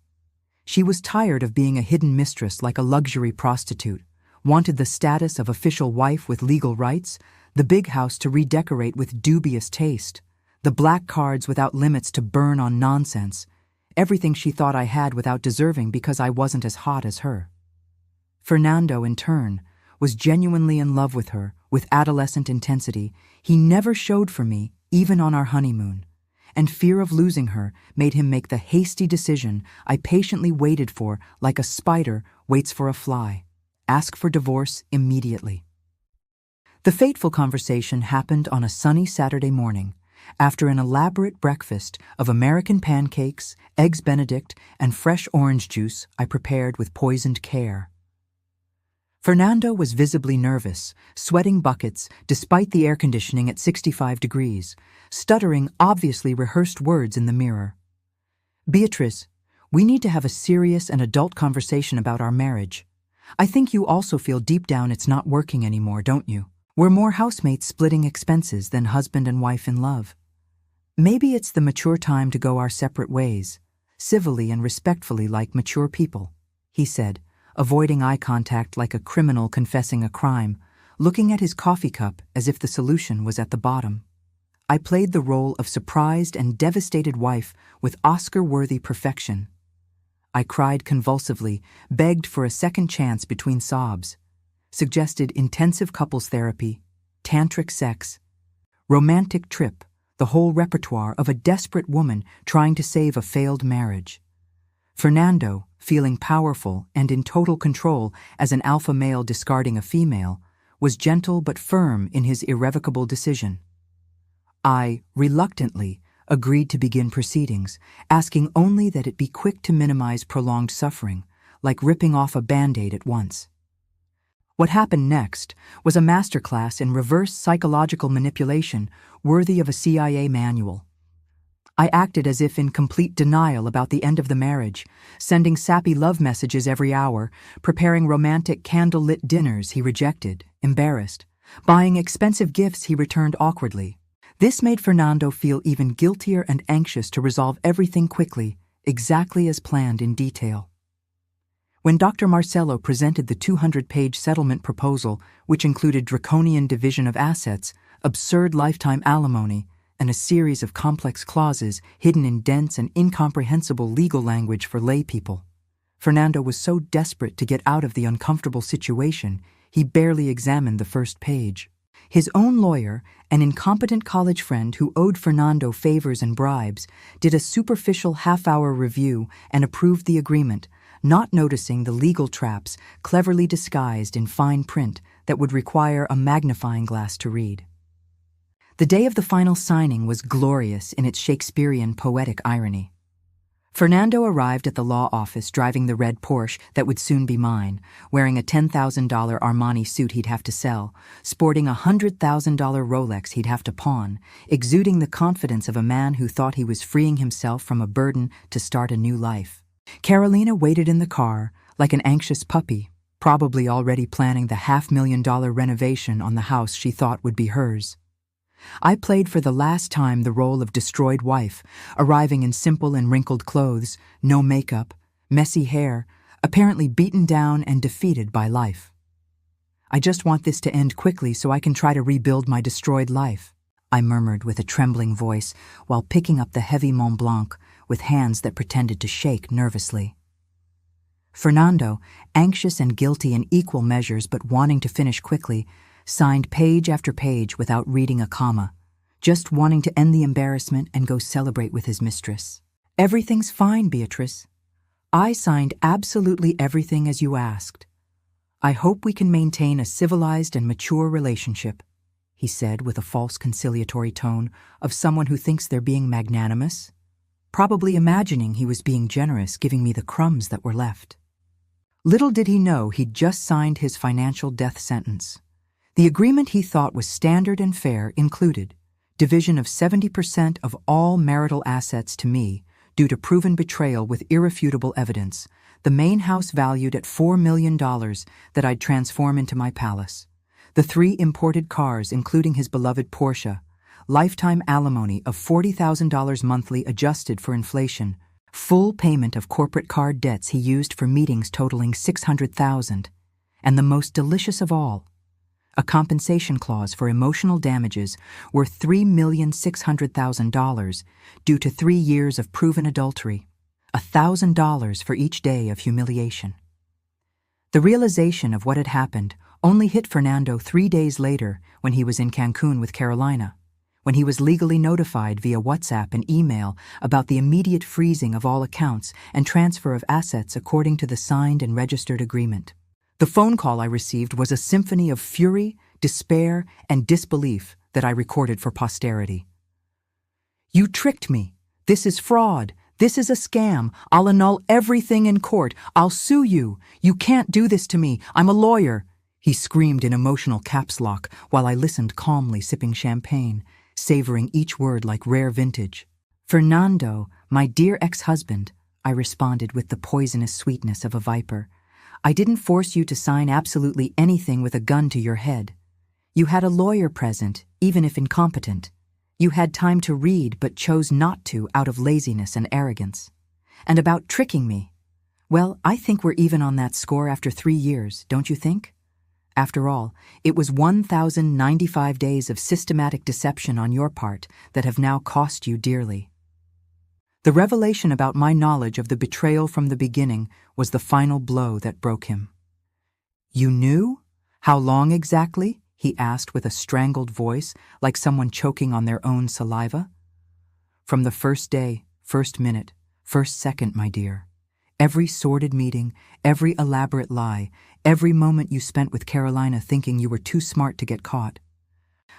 She was tired of being a hidden mistress like a luxury prostitute, wanted the status of official wife with legal rights, the big house to redecorate with dubious taste, the black cards without limits to burn on nonsense, everything she thought I had without deserving because I wasn't as hot as her. Fernando, in turn, was genuinely in love with her, with adolescent intensity he never showed for me, even on our honeymoon, and fear of losing her made him make the hasty decision I patiently waited for like a spider waits for a fly. Ask for divorce immediately. The fateful conversation happened on a sunny Saturday morning, after an elaborate breakfast of American pancakes, eggs Benedict, and fresh orange juice I prepared with poisoned care. Fernando was visibly nervous, sweating buckets despite the air conditioning at 65 degrees, stuttering obviously rehearsed words in the mirror. Beatrice, we need to have a serious and adult conversation about our marriage. I think you also feel deep down it's not working anymore, don't you? We're more housemates splitting expenses than husband and wife in love. Maybe it's the mature time to go our separate ways, civilly and respectfully like mature people, he said, avoiding eye contact like a criminal confessing a crime, looking at his coffee cup as if the solution was at the bottom. I played the role of surprised and devastated wife with Oscar-worthy perfection. I cried convulsively, begged for a second chance between sobs, suggested intensive couples therapy, tantric sex, romantic trip, the whole repertoire of a desperate woman trying to save a failed marriage. Fernando, feeling powerful and in total control as an alpha male discarding a female, was gentle but firm in his irrevocable decision. I, reluctantly, agreed to begin proceedings, asking only that it be quick to minimize prolonged suffering, like ripping off a Band-Aid at once. What happened next was a masterclass in reverse psychological manipulation worthy of a CIA manual. I acted as if in complete denial about the end of the marriage, sending sappy love messages every hour, preparing romantic candle-lit dinners he rejected, embarrassed, buying expensive gifts he returned awkwardly. This made Fernando feel even guiltier and anxious to resolve everything quickly, exactly as planned in detail. When Dr. Marcello presented the 200-page settlement proposal, which included draconian division of assets, absurd lifetime alimony, and a series of complex clauses hidden in dense and incomprehensible legal language for laypeople. Fernando was so desperate to get out of the uncomfortable situation, he barely examined the first page. His own lawyer, an incompetent college friend who owed Fernando favors and bribes, did a superficial half-hour review and approved the agreement, not noticing the legal traps cleverly disguised in fine print that would require a magnifying glass to read. The day of the final signing was glorious in its Shakespearean poetic irony. Fernando arrived at the law office driving the red Porsche that would soon be mine, wearing a $10,000 Armani suit he'd have to sell, sporting a $100,000 Rolex he'd have to pawn, exuding the confidence of a man who thought he was freeing himself from a burden to start a new life. Carolina waited in the car like an anxious puppy, probably already planning the $500,000 renovation on the house she thought would be hers. I played for the last time the role of destroyed wife, arriving in simple and wrinkled clothes, no makeup, messy hair, apparently beaten down and defeated by life. I just want this to end quickly so I can try to rebuild my destroyed life, I murmured with a trembling voice while picking up the heavy Mont Blanc with hands that pretended to shake nervously. Fernando, anxious and guilty in equal measures but wanting to finish quickly, signed page after page without reading a comma, just wanting to end the embarrassment and go celebrate with his mistress. Everything's fine, Beatrice. I signed absolutely everything as you asked. I hope we can maintain a civilized and mature relationship, he said with a false conciliatory tone of someone who thinks they're being magnanimous, probably imagining he was being generous, giving me the crumbs that were left. Little did he know he'd just signed his financial death sentence. The agreement he thought was standard and fair included division of 70% of all marital assets to me due to proven betrayal with irrefutable evidence, the main house valued at $4 million that I'd transform into my palace, the 3 imported cars including his beloved Porsche, lifetime alimony of $40,000 monthly adjusted for inflation, full payment of corporate card debts he used for meetings totaling $600,000, and the most delicious of all, a compensation clause for emotional damages worth $3,600,000 due to 3 years of proven adultery, $1,000 for each day of humiliation. The realization of what had happened only hit Fernando 3 days later when he was in Cancun with Carolina, when he was legally notified via WhatsApp and email about the immediate freezing of all accounts and transfer of assets according to the signed and registered agreement. The phone call I received was a symphony of fury, despair, and disbelief that I recorded for posterity. You tricked me. This is fraud. This is a scam. I'll annul everything in court. I'll sue you. You can't do this to me. I'm a lawyer, he screamed in emotional caps lock while I listened calmly, sipping champagne, savoring each word like rare vintage. Fernando, my dear ex-husband, I responded with the poisonous sweetness of a viper. I didn't force you to sign absolutely anything with a gun to your head. You had a lawyer present, even if incompetent. You had time to read but chose not to out of laziness and arrogance. And about tricking me, well, I think we're even on that score after 3 years, don't you think? After all, it was 1,095 days of systematic deception on your part that have now cost you dearly. The revelation about my knowledge of the betrayal from the beginning was the final blow that broke him. You knew? How long exactly? He asked with a strangled voice, like someone choking on their own saliva. From the first day, first minute, first second, my dear. Every sordid meeting, every elaborate lie, every moment you spent with Carolina thinking you were too smart to get caught.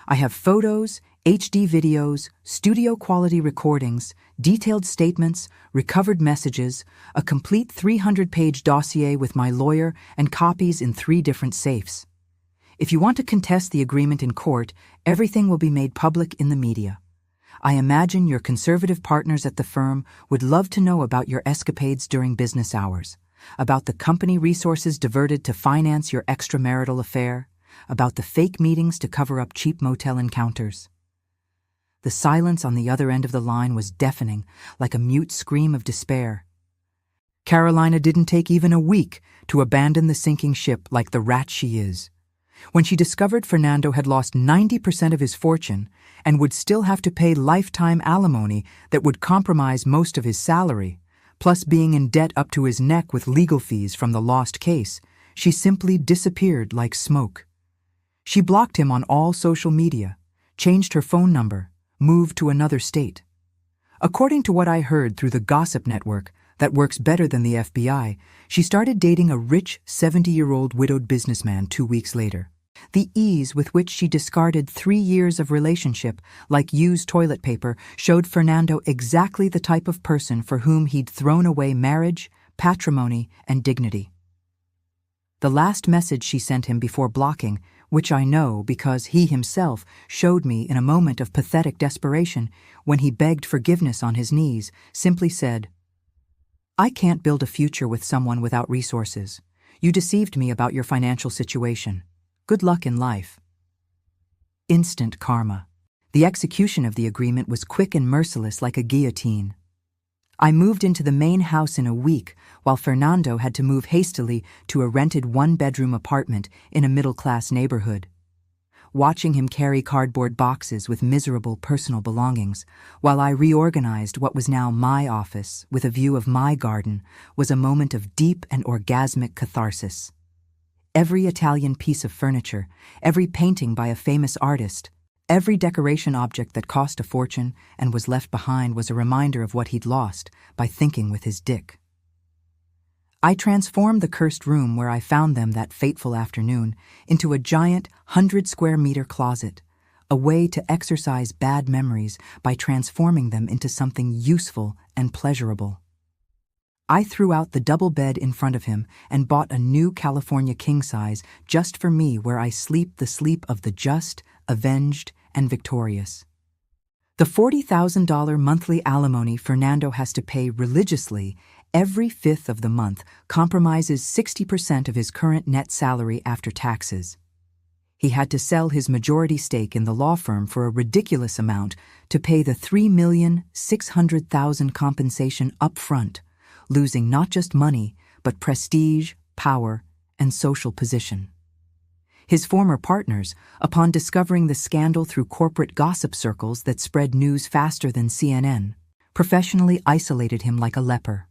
I have photos, HD videos, studio-quality recordings, detailed statements, recovered messages, a complete 300-page dossier with my lawyer and copies in 3 different safes. If you want to contest the agreement in court, everything will be made public in the media. I imagine your conservative partners at the firm would love to know about your escapades during business hours, about the company resources diverted to finance your extramarital affair, about the fake meetings to cover up cheap motel encounters. The silence on the other end of the line was deafening, like a mute scream of despair. Carolina didn't take even a week to abandon the sinking ship like the rat she is. When she discovered Fernando had lost 90% of his fortune and would still have to pay lifetime alimony that would compromise most of his salary, plus being in debt up to his neck with legal fees from the lost case, she simply disappeared like smoke. She blocked him on all social media, changed her phone number, moved to another state. According to what I heard through the gossip network that works better than the FBI, she started dating a rich 70-year-old widowed businessman 2 weeks later. The ease with which she discarded 3 years of relationship like used toilet paper showed Fernando exactly the type of person for whom he'd thrown away marriage, patrimony, and dignity. The last message she sent him before blocking, which I know because he himself showed me in a moment of pathetic desperation when he begged forgiveness on his knees, simply said, "I can't build a future with someone without resources. You deceived me about your financial situation. Good luck in life." Instant karma. The execution of the agreement was quick and merciless like a guillotine. I moved into the main house in a week, while Fernando had to move hastily to a rented 1-bedroom apartment in a middle-class neighborhood. Watching him carry cardboard boxes with miserable personal belongings, while I reorganized what was now my office with a view of my garden, was a moment of deep and orgasmic catharsis. Every Italian piece of furniture, every painting by a famous artist, every decoration object that cost a fortune and was left behind was a reminder of what he'd lost by thinking with his dick. I transformed the cursed room where I found them that fateful afternoon into a giant 100-square-meter closet, a way to exorcise bad memories by transforming them into something useful and pleasurable. I threw out the double bed in front of him and bought a new California king-size just for me where I sleep the sleep of the just, avenged, and victorious. The $40,000 monthly alimony Fernando has to pay religiously every 5th of the month compromises 60% of his current net salary after taxes. He had to sell his majority stake in the law firm for a ridiculous amount to pay the $3,600,000 compensation up front, losing not just money, but prestige, power, and social position. His former partners, upon discovering the scandal through corporate gossip circles that spread news faster than CNN, professionally isolated him like a leper.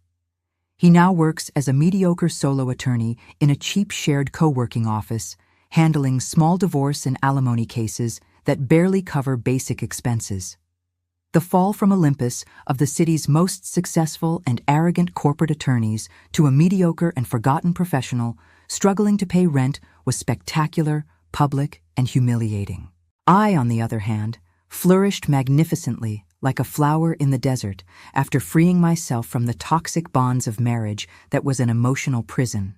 He now works as a mediocre solo attorney in a cheap shared co-working office, handling small divorce and alimony cases that barely cover basic expenses. The fall from Olympus of the city's most successful and arrogant corporate attorneys to a mediocre and forgotten professional struggling to pay rent was spectacular, public, and humiliating. I, on the other hand, flourished magnificently like a flower in the desert after freeing myself from the toxic bonds of marriage that was an emotional prison.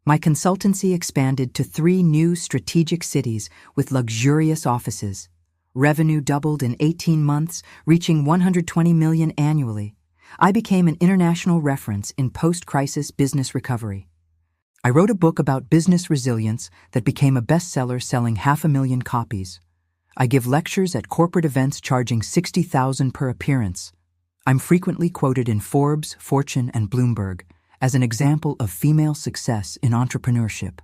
My consultancy expanded to 3 new strategic cities with luxurious offices. Revenue doubled in 18 months, reaching $120 million annually. I became an international reference in post-crisis business recovery. I wrote a book about business resilience that became a bestseller selling 500,000 copies. I give lectures at corporate events charging $60,000 per appearance. I'm frequently quoted in Forbes, Fortune, and Bloomberg as an example of female success in entrepreneurship.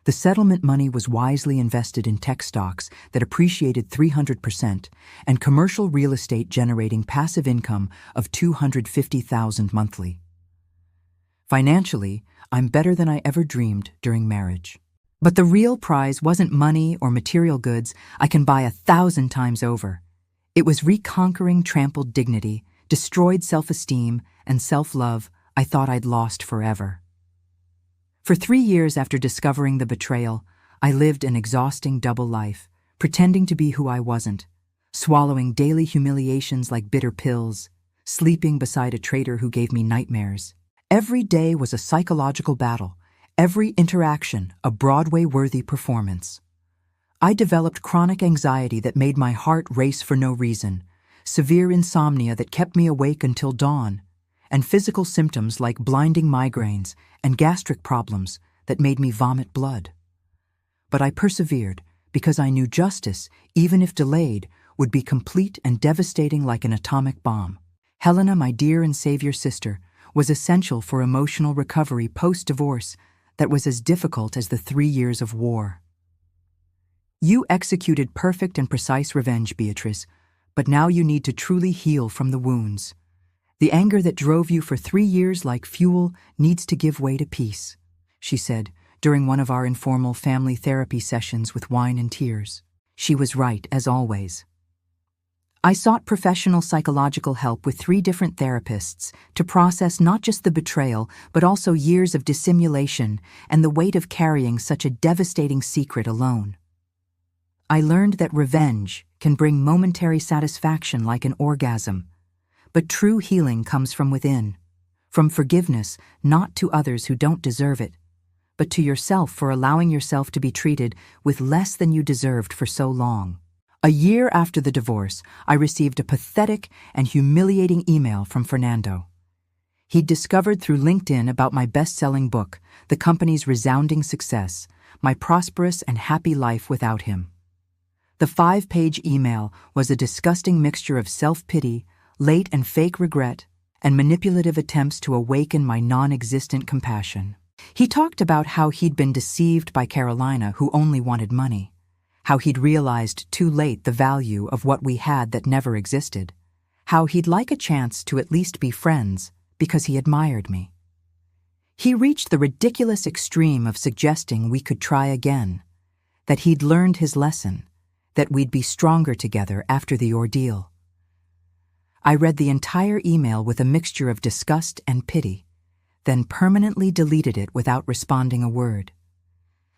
The settlement money was wisely invested in tech stocks that appreciated 300% and commercial real estate generating passive income of $250,000 monthly. Financially, I'm better than I ever dreamed during marriage. But the real prize wasn't money or material goods I can buy 1,000 times over. It was reconquering trampled dignity, destroyed self-esteem, and self-love I thought I'd lost forever. For 3 years after discovering the betrayal, I lived an exhausting double life, pretending to be who I wasn't, swallowing daily humiliations like bitter pills, sleeping beside a traitor who gave me nightmares. Every day was a psychological battle, every interaction a Broadway-worthy performance. I developed chronic anxiety that made my heart race for no reason, severe insomnia that kept me awake until dawn, and physical symptoms like blinding migraines and gastric problems that made me vomit blood. But I persevered because I knew justice, even if delayed, would be complete and devastating like an atomic bomb. Helena, my dear and savior sister, was essential for emotional recovery post-divorce that was as difficult as the 3 years of war. You executed perfect and precise revenge, Beatrice, but now you need to truly heal from the wounds. The anger that drove you for 3 years like fuel needs to give way to peace, she said during one of our informal family therapy sessions with wine and tears. She was right, as always. I sought professional psychological help with 3 different therapists to process not just the betrayal, but also years of dissimulation and the weight of carrying such a devastating secret alone. I learned that revenge can bring momentary satisfaction like an orgasm, but true healing comes from within, from forgiveness not to others who don't deserve it, but to yourself for allowing yourself to be treated with less than you deserved for so long. A year after the divorce, I received a pathetic and humiliating email from Fernando. He'd discovered through LinkedIn about my best-selling book, the company's resounding success, my prosperous and happy life without him. The 5-page email was a disgusting mixture of self-pity, late and fake regret, and manipulative attempts to awaken my non-existent compassion. He talked about how he'd been deceived by Carolina, who only wanted money, how he'd realized too late the value of what we had that never existed, how he'd like a chance to at least be friends because he admired me. He reached the ridiculous extreme of suggesting we could try again, that he'd learned his lesson, that we'd be stronger together after the ordeal. I read the entire email with a mixture of disgust and pity, then permanently deleted it without responding a word.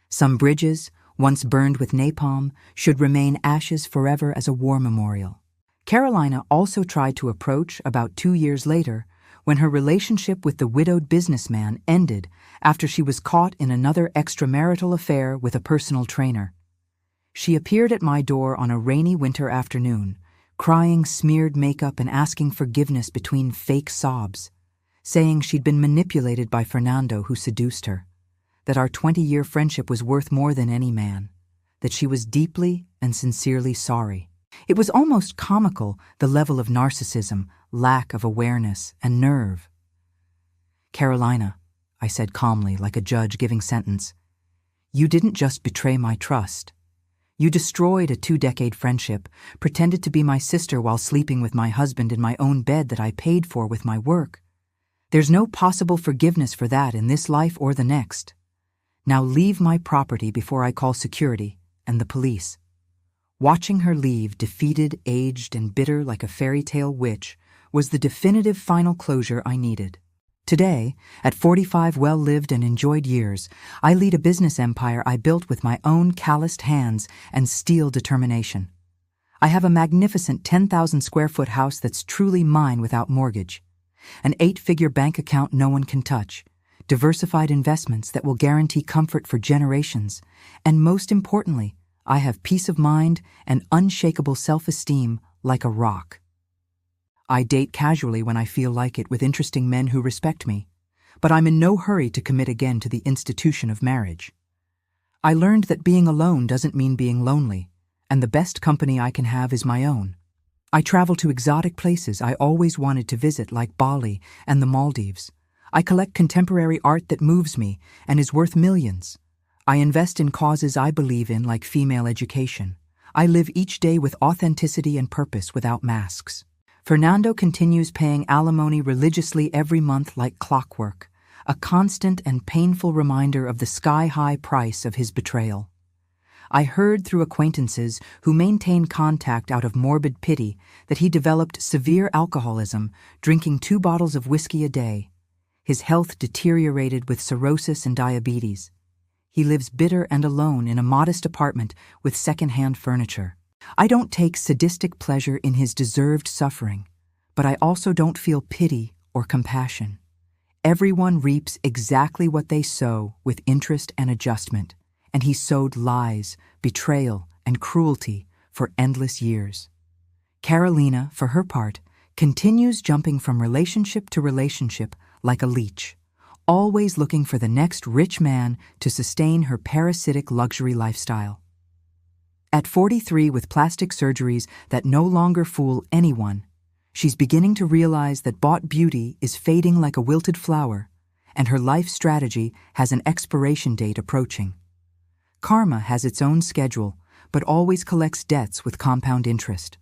Some bridges, once burned with napalm, should remain ashes forever as a war memorial. Carolina also tried to approach about 2 years later, when her relationship with the widowed businessman ended after she was caught in another extramarital affair with a personal trainer. She appeared at my door on a rainy winter afternoon, crying smeared makeup and asking forgiveness between fake sobs, saying she'd been manipulated by Fernando, who seduced her, that our 20-year friendship was worth more than any man, that she was deeply and sincerely sorry. It was almost comical, the level of narcissism, lack of awareness, and nerve. "Carolina," I said calmly, like a judge giving sentence, "you didn't just betray my trust. You destroyed a 2-decade friendship, pretended to be my sister while sleeping with my husband in my own bed that I paid for with my work. There's no possible forgiveness for that in this life or the next. Now leave my property before I call security and the police." Watching her leave, defeated, aged, and bitter like a fairy tale witch, was the definitive final closure I needed. Today, at 45 well-lived and enjoyed years, I lead a business empire I built with my own calloused hands and steel determination. I have a magnificent 10,000-square-foot house that's truly mine without mortgage, an 8-figure bank account no one can touch, diversified investments that will guarantee comfort for generations, and most importantly, I have peace of mind and unshakable self-esteem like a rock. I date casually when I feel like it with interesting men who respect me, but I'm in no hurry to commit again to the institution of marriage. I learned that being alone doesn't mean being lonely, and the best company I can have is my own. I travel to exotic places I always wanted to visit, like Bali and the Maldives. I collect contemporary art that moves me and is worth millions. I invest in causes I believe in, like female education. I live each day with authenticity and purpose without masks. Fernando continues paying alimony religiously every month like clockwork, a constant and painful reminder of the sky-high price of his betrayal. I heard through acquaintances who maintain contact out of morbid pity that he developed severe alcoholism, drinking 2 bottles of whiskey a day. His health deteriorated with cirrhosis and diabetes. He lives bitter and alone in a modest apartment with second-hand furniture. I don't take sadistic pleasure in his deserved suffering, but I also don't feel pity or compassion. Everyone reaps exactly what they sow with interest and adjustment, and he sowed lies, betrayal, and cruelty for endless years. Carolina, for her part, continues jumping from relationship to relationship like a leech, always looking for the next rich man to sustain her parasitic luxury lifestyle. At 43, with plastic surgeries that no longer fool anyone, she's beginning to realize that bought beauty is fading like a wilted flower, and her life strategy has an expiration date approaching. Karma has its own schedule, but always collects debts with compound interest.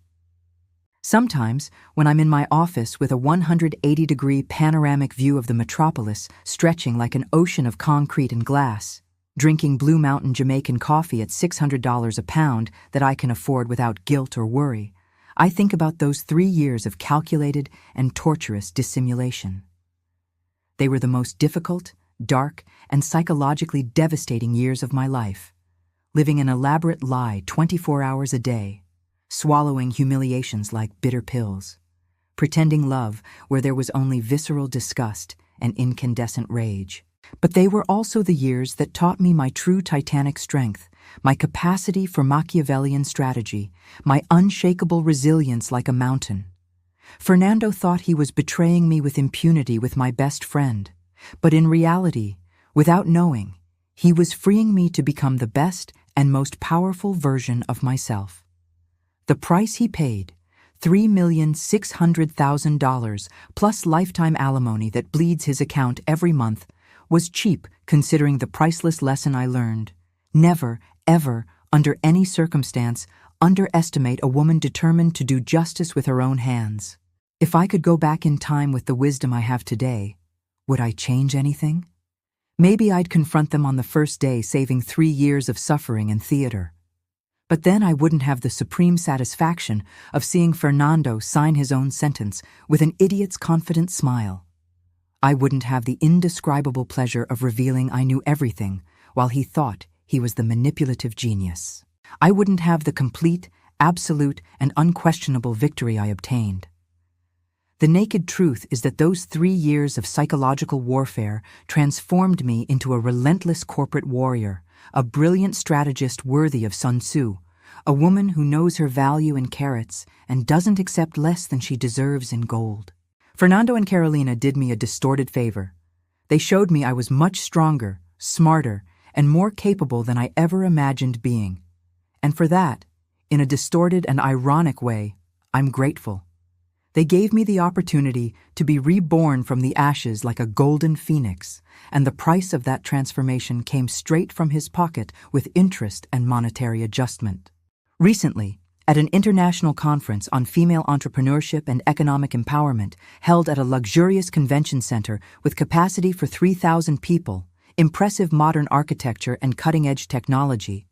Sometimes, when I'm in my office with a 180-degree panoramic view of the metropolis stretching like an ocean of concrete and glass, drinking Blue Mountain Jamaican coffee at $600 a pound that I can afford without guilt or worry, I think about those 3 years of calculated and torturous dissimulation. They were the most difficult, dark, and psychologically devastating years of my life, living an elaborate lie 24 hours a day, swallowing humiliations like bitter pills, pretending love where there was only visceral disgust and incandescent rage. But they were also the years that taught me my true titanic strength, my capacity for Machiavellian strategy, my unshakable resilience like a mountain. Fernando thought he was betraying me with impunity with my best friend, but in reality, without knowing, he was freeing me to become the best and most powerful version of myself. The price he paid, $3,600,000 plus lifetime alimony that bleeds his account every month, was cheap considering the priceless lesson I learned. Never, ever, under any circumstance, underestimate a woman determined to do justice with her own hands. If I could go back in time with the wisdom I have today, would I change anything? Maybe I'd confront them on the first day, saving 3 years of suffering in theater. But then I wouldn't have the supreme satisfaction of seeing Fernando sign his own sentence with an idiot's confident smile. I wouldn't have the indescribable pleasure of revealing I knew everything while he thought he was the manipulative genius. I wouldn't have the complete, absolute, and unquestionable victory I obtained. The naked truth is that those 3 years of psychological warfare transformed me into a relentless corporate warrior, a brilliant strategist worthy of Sun Tzu, a woman who knows her value in carats and doesn't accept less than she deserves in gold. Fernando and Carolina did me a distorted favor. They showed me I was much stronger, smarter, and more capable than I ever imagined being. And for that, in a distorted and ironic way, I'm grateful. They gave me the opportunity to be reborn from the ashes like a golden phoenix, and the price of that transformation came straight from his pocket with interest and monetary adjustment. Recently, at an international conference on female entrepreneurship and economic empowerment held at a luxurious convention center with capacity for 3,000 people, impressive modern architecture and cutting-edge technology,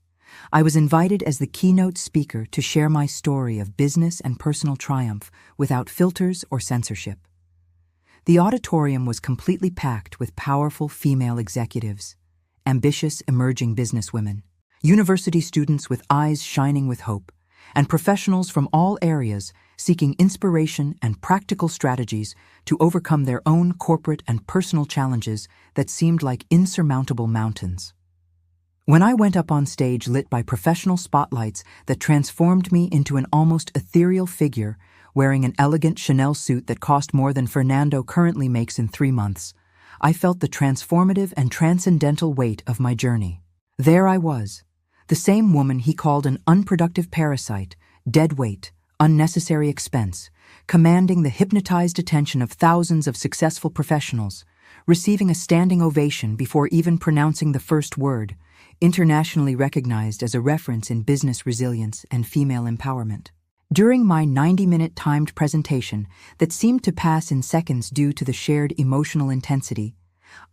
I was invited as the keynote speaker to share my story of business and personal triumph without filters or censorship. The auditorium was completely packed with powerful female executives, ambitious emerging businesswomen, university students with eyes shining with hope, and professionals from all areas seeking inspiration and practical strategies to overcome their own corporate and personal challenges that seemed like insurmountable mountains. When I went up on stage lit by professional spotlights that transformed me into an almost ethereal figure wearing an elegant Chanel suit that cost more than Fernando currently makes in 3 months, I felt the transformative and transcendental weight of my journey. There I was, the same woman he called an unproductive parasite, dead weight, unnecessary expense, commanding the hypnotized attention of thousands of successful professionals, receiving a standing ovation before even pronouncing the first word, internationally recognized as a reference in business resilience and female empowerment. During my 90-minute timed presentation that seemed to pass in seconds due to the shared emotional intensity,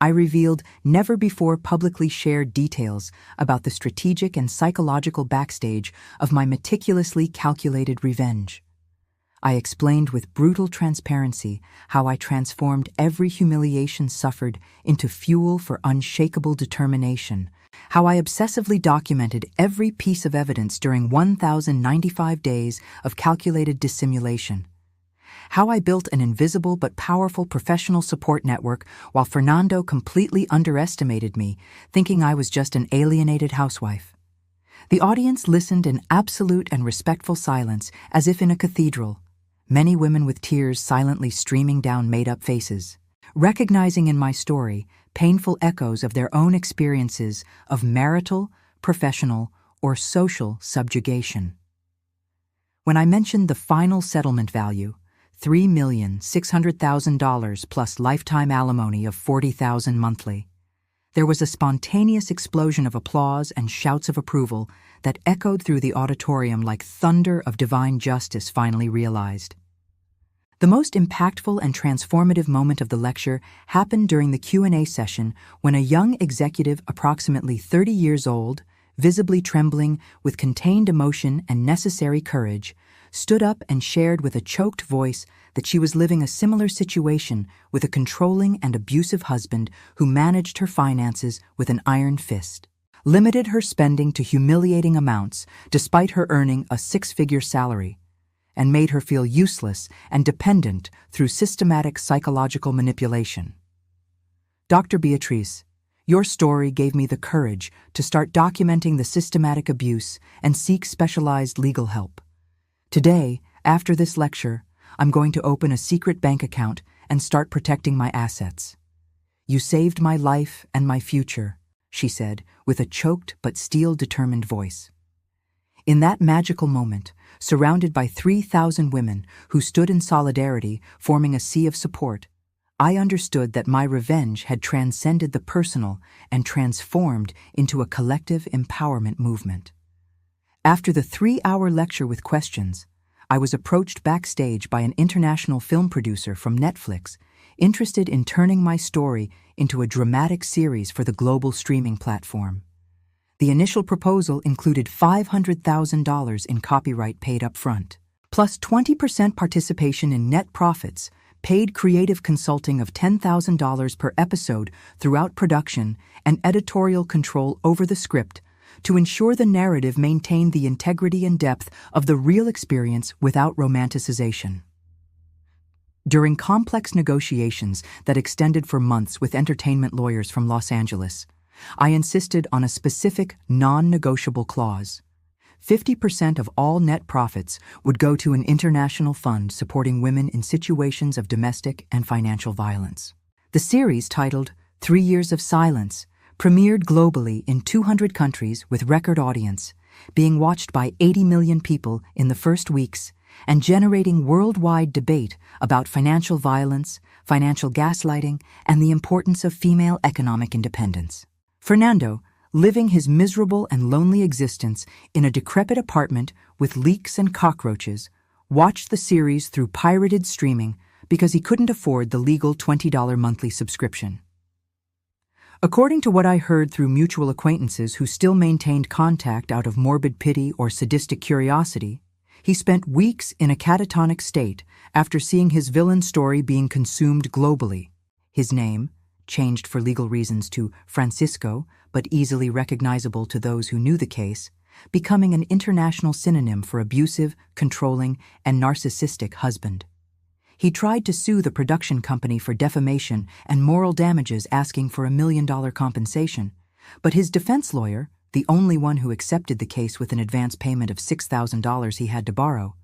I revealed never before publicly shared details about the strategic and psychological backstage of my meticulously calculated revenge. I explained with brutal transparency how I transformed every humiliation suffered into fuel for unshakable determination, how I obsessively documented every piece of evidence during 1,095 days of calculated dissimulation, how I built an invisible but powerful professional support network while Fernando completely underestimated me, thinking I was just an alienated housewife. The audience listened in absolute and respectful silence as if in a cathedral, many women with tears silently streaming down made-up faces, recognizing in my story painful echoes of their own experiences of marital, professional, or social subjugation. When I mentioned the final settlement value, $3,600,000 plus lifetime alimony of $40,000 monthly. There was a spontaneous explosion of applause and shouts of approval that echoed through the auditorium like thunder of divine justice finally realized. The most impactful and transformative moment of the lecture happened during the Q&A session when a young executive approximately 30 years old, visibly trembling with contained emotion and necessary courage, stood up and shared with a choked voice that she was living a similar situation with a controlling and abusive husband who managed her finances with an iron fist, limited her spending to humiliating amounts despite her earning a six-figure salary, and made her feel useless and dependent through systematic psychological manipulation. Dr. Beatrice, your story gave me the courage to start documenting the systematic abuse and seek specialized legal help. Today, after this lecture, I'm going to open a secret bank account and start protecting my assets. You saved my life and my future, she said, with a choked but steel-determined voice. In that magical moment, surrounded by 3,000 women who stood in solidarity, forming a sea of support, I understood that my revenge had transcended the personal and transformed into a collective empowerment movement. After the 3-hour lecture with questions, I was approached backstage by an international film producer from Netflix, interested in turning my story into a dramatic series for the global streaming platform. The initial proposal included $500,000 in copyright paid up front, plus 20% participation in net profits, paid creative consulting of $10,000 per episode throughout production, and editorial control over the script to ensure the narrative maintained the integrity and depth of the real experience without romanticization. During complex negotiations that extended for months with entertainment lawyers from Los Angeles, I insisted on a specific, non-negotiable clause. 50% of all net profits would go to an international fund supporting women in situations of domestic and financial violence. The series, titled 3 Years of Silence, premiered globally in 200 countries with record audience, being watched by 80 million people in the first weeks, and generating worldwide debate about financial violence, financial gaslighting, and the importance of female economic independence. Fernando, living his miserable and lonely existence in a decrepit apartment with leaks and cockroaches, watched the series through pirated streaming because he couldn't afford the legal $20 monthly subscription. According to what I heard through mutual acquaintances who still maintained contact out of morbid pity or sadistic curiosity, he spent weeks in a catatonic state after seeing his villain story being consumed globally. His name, changed for legal reasons to Francisco, but easily recognizable to those who knew the case, becoming an international synonym for abusive, controlling, and narcissistic husband. He tried to sue the production company for defamation and moral damages, asking for $1 million compensation, but his defense lawyer, the only one who accepted the case with an advance payment of $6,000 he had to borrow,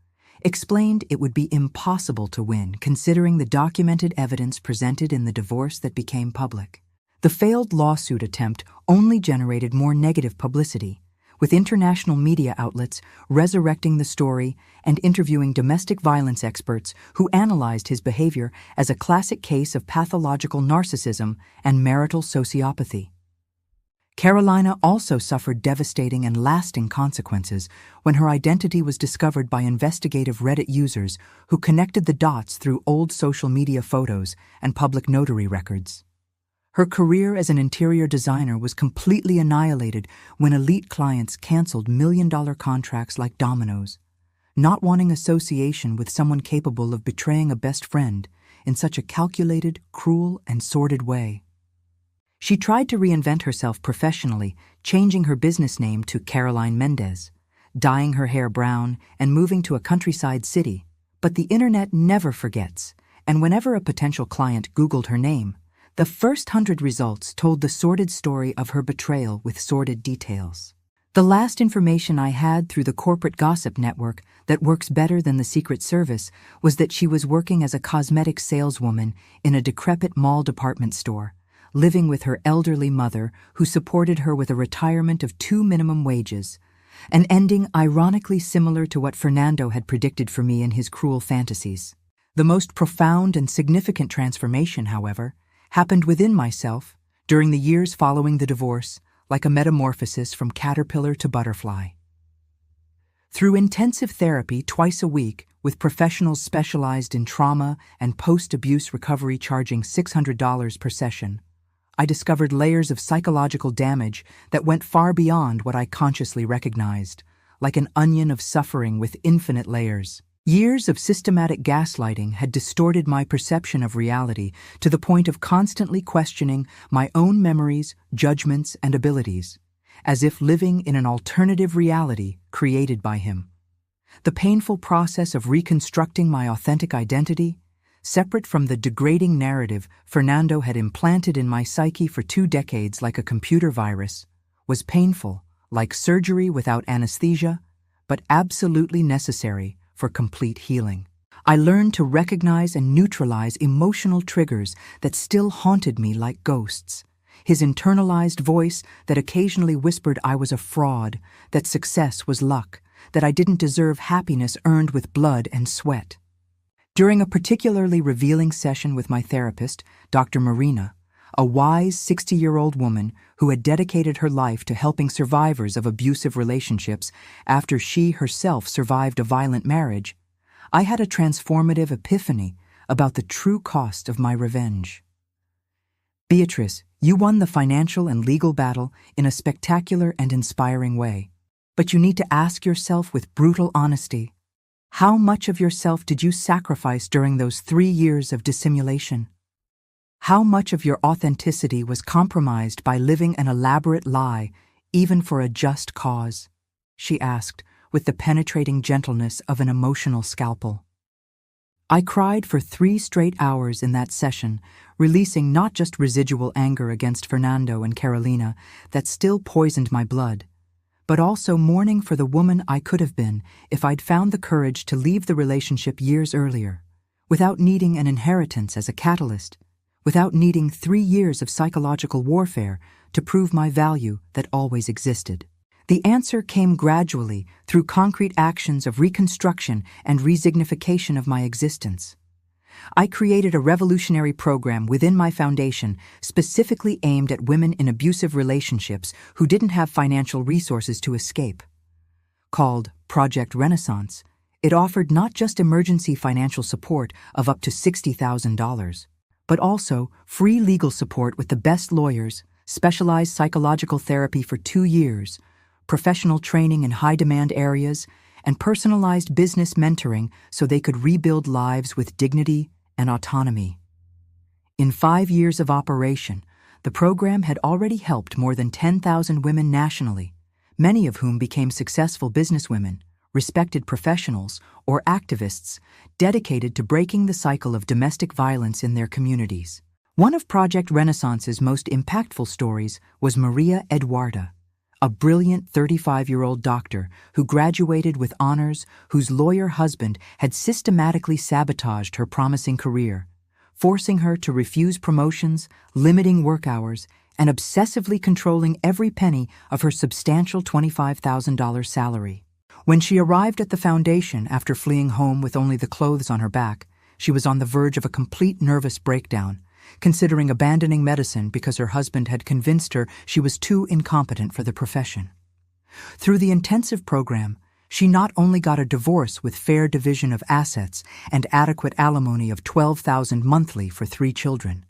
explained it would be impossible to win considering the documented evidence presented in the divorce that became public. The failed lawsuit attempt only generated more negative publicity, with international media outlets resurrecting the story and interviewing domestic violence experts who analyzed his behavior as a classic case of pathological narcissism and marital sociopathy. Carolina also suffered devastating and lasting consequences when her identity was discovered by investigative Reddit users who connected the dots through old social media photos and public notary records. Her career as an interior designer was completely annihilated when elite clients canceled million-dollar contracts like dominoes, not wanting association with someone capable of betraying a best friend in such a calculated, cruel, and sordid way. She tried to reinvent herself professionally, changing her business name to Caroline Mendez, dyeing her hair brown, and moving to a countryside city. But the internet never forgets, and whenever a potential client Googled her name, the first 100 results told the sordid story of her betrayal with sordid details. The last information I had through the corporate gossip network that works better than the Secret Service was that she was working as a cosmetics saleswoman in a decrepit mall department store, living with her elderly mother who supported her with a retirement of 2 minimum wages, an ending ironically similar to what Fernando had predicted for me in his cruel fantasies. The most profound and significant transformation, however, happened within myself during the years following the divorce, like a metamorphosis from caterpillar to butterfly. Through intensive therapy twice a week with professionals specialized in trauma and post-abuse recovery charging $600 per session, I discovered layers of psychological damage that went far beyond what I consciously recognized, like an onion of suffering with infinite layers. Years of systematic gaslighting had distorted my perception of reality to the point of constantly questioning my own memories, judgments, and abilities, as if living in an alternative reality created by him. The painful process of reconstructing my authentic identity, separate from the degrading narrative Fernando had implanted in my psyche for 2 decades like a computer virus, was painful, like surgery without anesthesia, but absolutely necessary for complete healing. I learned to recognize and neutralize emotional triggers that still haunted me like ghosts. His internalized voice that occasionally whispered I was a fraud, that success was luck, that I didn't deserve happiness earned with blood and sweat. During a particularly revealing session with my therapist, Dr. Marina, a wise 60-year-old woman who had dedicated her life to helping survivors of abusive relationships after she herself survived a violent marriage, I had a transformative epiphany about the true cost of my revenge. Beatrice, you won the financial and legal battle in a spectacular and inspiring way. But you need to ask yourself with brutal honesty, how much of yourself did you sacrifice during those 3 years of dissimulation? How much of your authenticity was compromised by living an elaborate lie, even for a just cause? She asked, with the penetrating gentleness of an emotional scalpel. I cried for 3 straight hours in that session, releasing not just residual anger against Fernando and Carolina that still poisoned my blood, but also mourning for the woman I could have been if I'd found the courage to leave the relationship years earlier, without needing an inheritance as a catalyst, without needing 3 years of psychological warfare to prove my value that always existed. The answer came gradually through concrete actions of reconstruction and resignification of my existence. I created a revolutionary program within my foundation specifically aimed at women in abusive relationships who didn't have financial resources to escape. Called Project Renaissance, it offered not just emergency financial support of up to $60,000, but also free legal support with the best lawyers, specialized psychological therapy for 2 years, professional training in high-demand areas, and personalized business mentoring so they could rebuild lives with dignity and autonomy. In 5 years of operation, the program had already helped more than 10,000 women nationally, many of whom became successful businesswomen, respected professionals, or activists dedicated to breaking the cycle of domestic violence in their communities. One of Project Renaissance's most impactful stories was Maria Eduarda, a brilliant 35-year-old doctor who graduated with honors, whose lawyer husband had systematically sabotaged her promising career, forcing her to refuse promotions, limiting work hours, and obsessively controlling every penny of her substantial $25,000 salary. When she arrived at the foundation after fleeing home with only the clothes on her back, she was on the verge of a complete nervous breakdown, considering abandoning medicine because her husband had convinced her she was too incompetent for the profession. Through the intensive program, she not only got a divorce with fair division of assets and adequate alimony of $12,000 monthly for 3 children,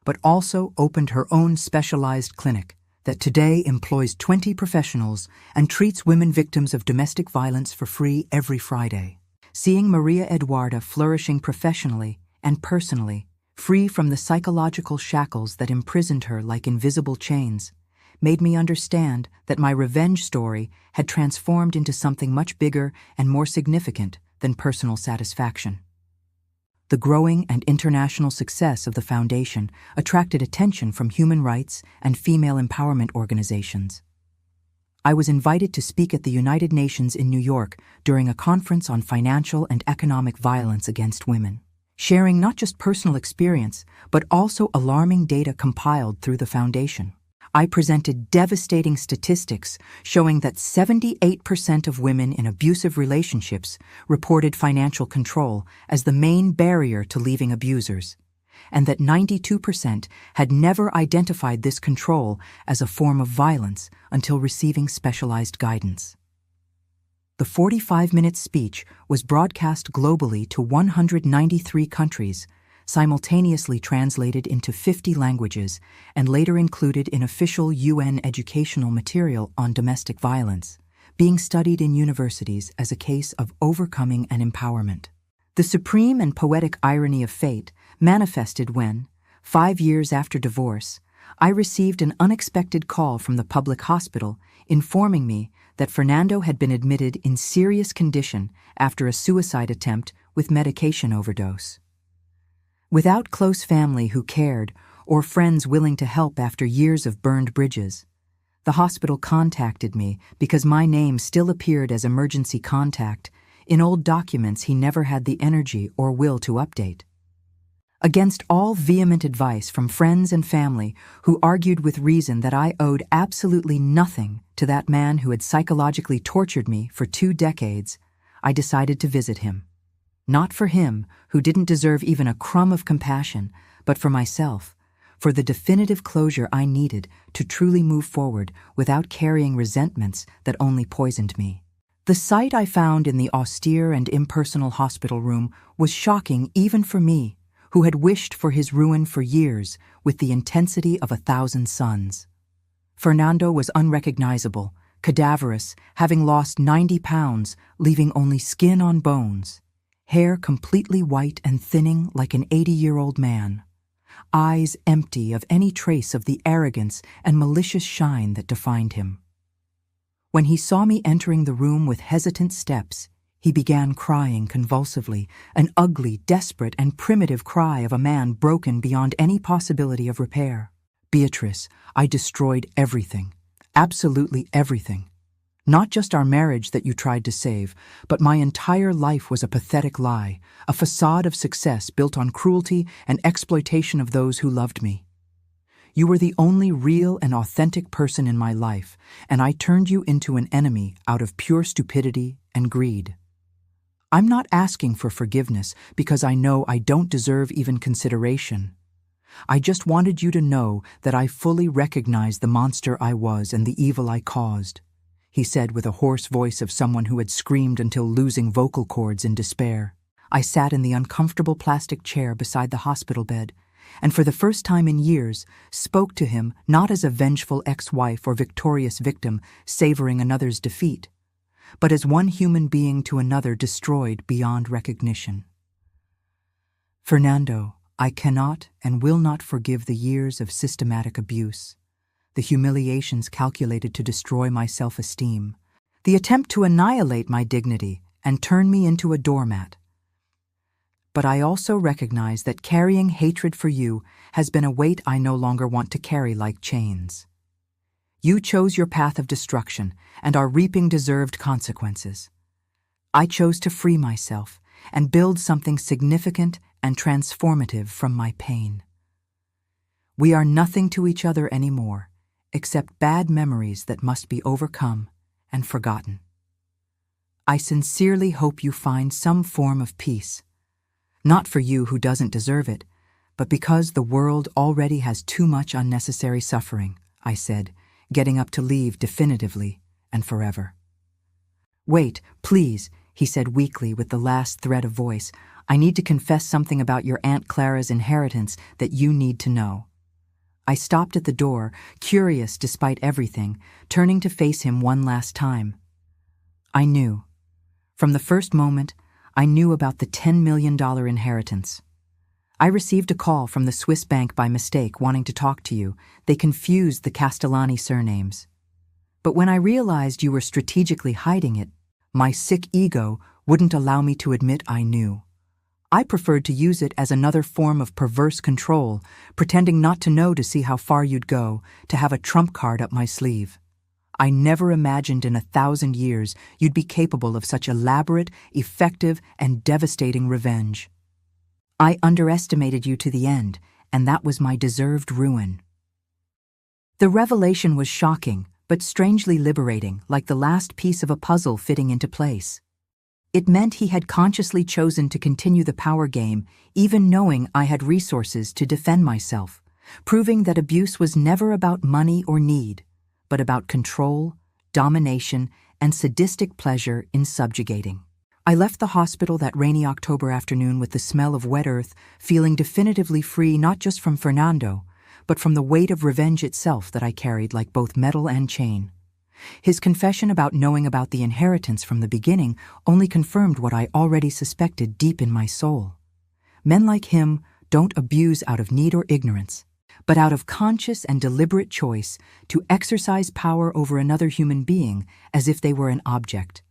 but also opened her own specialized clinic that today employs 20 professionals and treats women victims of domestic violence for free every Friday. Seeing Maria Eduarda flourishing professionally and personally, free from the psychological shackles that imprisoned her like invisible chains, made me understand that my revenge story had transformed into something much bigger and more significant than personal satisfaction. The growing and international success of the foundation attracted attention from human rights and female empowerment organizations. I was invited to speak at the United Nations in New York during a conference on financial and economic violence against women, sharing not just personal experience, but also alarming data compiled through the foundation. I presented devastating statistics showing that 78% of women in abusive relationships reported financial control as the main barrier to leaving abusers, and that 92% had never identified this control as a form of violence until receiving specialized guidance. The 45-minute speech was broadcast globally to 193 countries, simultaneously translated into 50 languages, and later included in official UN educational material on domestic violence, being studied in universities as a case of overcoming and empowerment. The supreme and poetic irony of fate manifested when, 5 years after divorce, I received an unexpected call from the public hospital informing me that Fernando had been admitted in serious condition after a suicide attempt with medication overdose. Without close family who cared or friends willing to help after years of burned bridges, the hospital contacted me because my name still appeared as emergency contact in old documents he never had the energy or will to update. Against all vehement advice from friends and family who argued with reason that I owed absolutely nothing to that man who had psychologically tortured me for 2 decades, I decided to visit him. Not for him, who didn't deserve even a crumb of compassion, but for myself, for the definitive closure I needed to truly move forward without carrying resentments that only poisoned me. The sight I found in the austere and impersonal hospital room was shocking even for me, who had wished for his ruin for years with the intensity of 1,000 suns. Fernando was unrecognizable, cadaverous, having lost 90 pounds, leaving only skin on bones. Hair completely white and thinning like an 80-year-old man. Eyes empty of any trace of the arrogance and malicious shine that defined him. When he saw me entering the room with hesitant steps, he began crying convulsively, an ugly, desperate, and primitive cry of a man broken beyond any possibility of repair. "Beatrice, I destroyed everything. Absolutely everything. Not just our marriage that you tried to save, but my entire life was a pathetic lie, a facade of success built on cruelty and exploitation of those who loved me. You were the only real and authentic person in my life, and I turned you into an enemy out of pure stupidity and greed. I'm not asking for forgiveness because I know I don't deserve even consideration. I just wanted you to know that I fully recognize the monster I was and the evil I caused," he said with a hoarse voice of someone who had screamed until losing vocal cords in despair. I sat in the uncomfortable plastic chair beside the hospital bed, and for the first time in years spoke to him not as a vengeful ex-wife or victorious victim savoring another's defeat, but as one human being to another destroyed beyond recognition. "Fernando, I cannot and will not forgive the years of systematic abuse, the humiliations calculated to destroy my self-esteem, the attempt to annihilate my dignity and turn me into a doormat. But I also recognize that carrying hatred for you has been a weight I no longer want to carry like chains. You chose your path of destruction and are reaping deserved consequences. I chose to free myself and build something significant and transformative from my pain. We are nothing to each other anymore, except bad memories that must be overcome and forgotten. I sincerely hope you find some form of peace, not for you who doesn't deserve it, but because the world already has too much unnecessary suffering," I said, getting up to leave definitively and forever. "Wait, please," he said weakly with the last thread of voice. "I need to confess something about your Aunt Clara's inheritance that you need to know." I stopped at the door, curious despite everything, turning to face him one last time. I knew. From the first moment, I knew about the $10 million inheritance. I received a call from the Swiss bank by mistake wanting to talk to you. They confused the Castellani surnames. But when I realized you were strategically hiding it, my sick ego wouldn't allow me to admit I knew. I preferred to use it as another form of perverse control, pretending not to know to see how far you'd go, to have a trump card up my sleeve. I never imagined in 1,000 years you'd be capable of such elaborate, effective, and devastating revenge. I underestimated you to the end, and that was my deserved ruin. The revelation was shocking, but strangely liberating, like the last piece of a puzzle fitting into place. It meant he had consciously chosen to continue the power game, even knowing I had resources to defend myself, proving that abuse was never about money or need, but about control, domination, and sadistic pleasure in subjugating. I left the hospital that rainy October afternoon with the smell of wet earth, feeling definitively free not just from Fernando, but from the weight of revenge itself that I carried like both metal and chain. His confession about knowing about the inheritance from the beginning only confirmed what I already suspected deep in my soul. Men like him don't abuse out of need or ignorance, but out of conscious and deliberate choice to exercise power over another human being as if they were an object.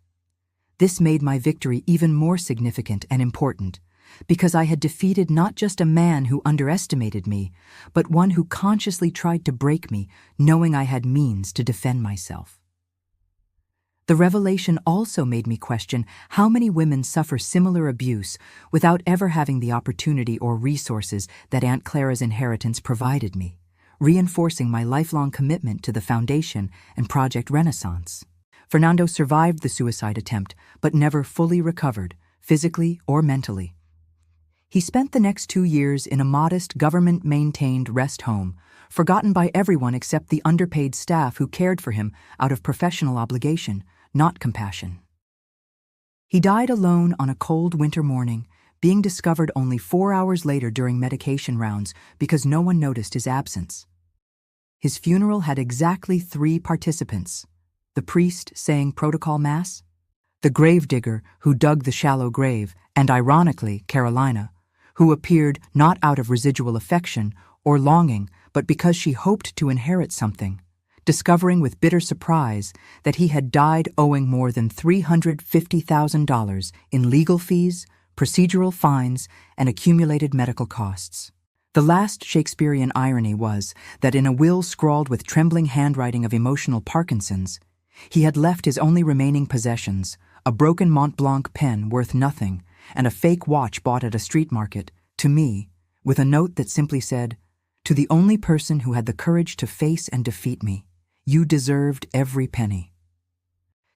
This made my victory even more significant and important, because I had defeated not just a man who underestimated me, but one who consciously tried to break me, knowing I had means to defend myself. The revelation also made me question how many women suffer similar abuse without ever having the opportunity or resources that Aunt Clara's inheritance provided me, reinforcing my lifelong commitment to the Foundation and Project Renaissance. Fernando survived the suicide attempt, but never fully recovered, physically or mentally. He spent the next 2 years in a modest government-maintained rest home, forgotten by everyone except the underpaid staff who cared for him out of professional obligation, not compassion. He died alone on a cold winter morning, being discovered only 4 hours later during medication rounds because no one noticed his absence. His funeral had exactly 3 participants: the priest saying protocol mass, the gravedigger who dug the shallow grave, and ironically, Carolina, who appeared not out of residual affection or longing, but because she hoped to inherit something, discovering with bitter surprise that he had died owing more than $350,000 in legal fees, procedural fines, and accumulated medical costs. The last Shakespearean irony was that in a will scrawled with trembling handwriting of emotional Parkinson's, he had left his only remaining possessions, a broken Mont Blanc pen worth nothing, and a fake watch bought at a street market, to me, with a note that simply said, "To the only person who had the courage to face and defeat me, you deserved every penny."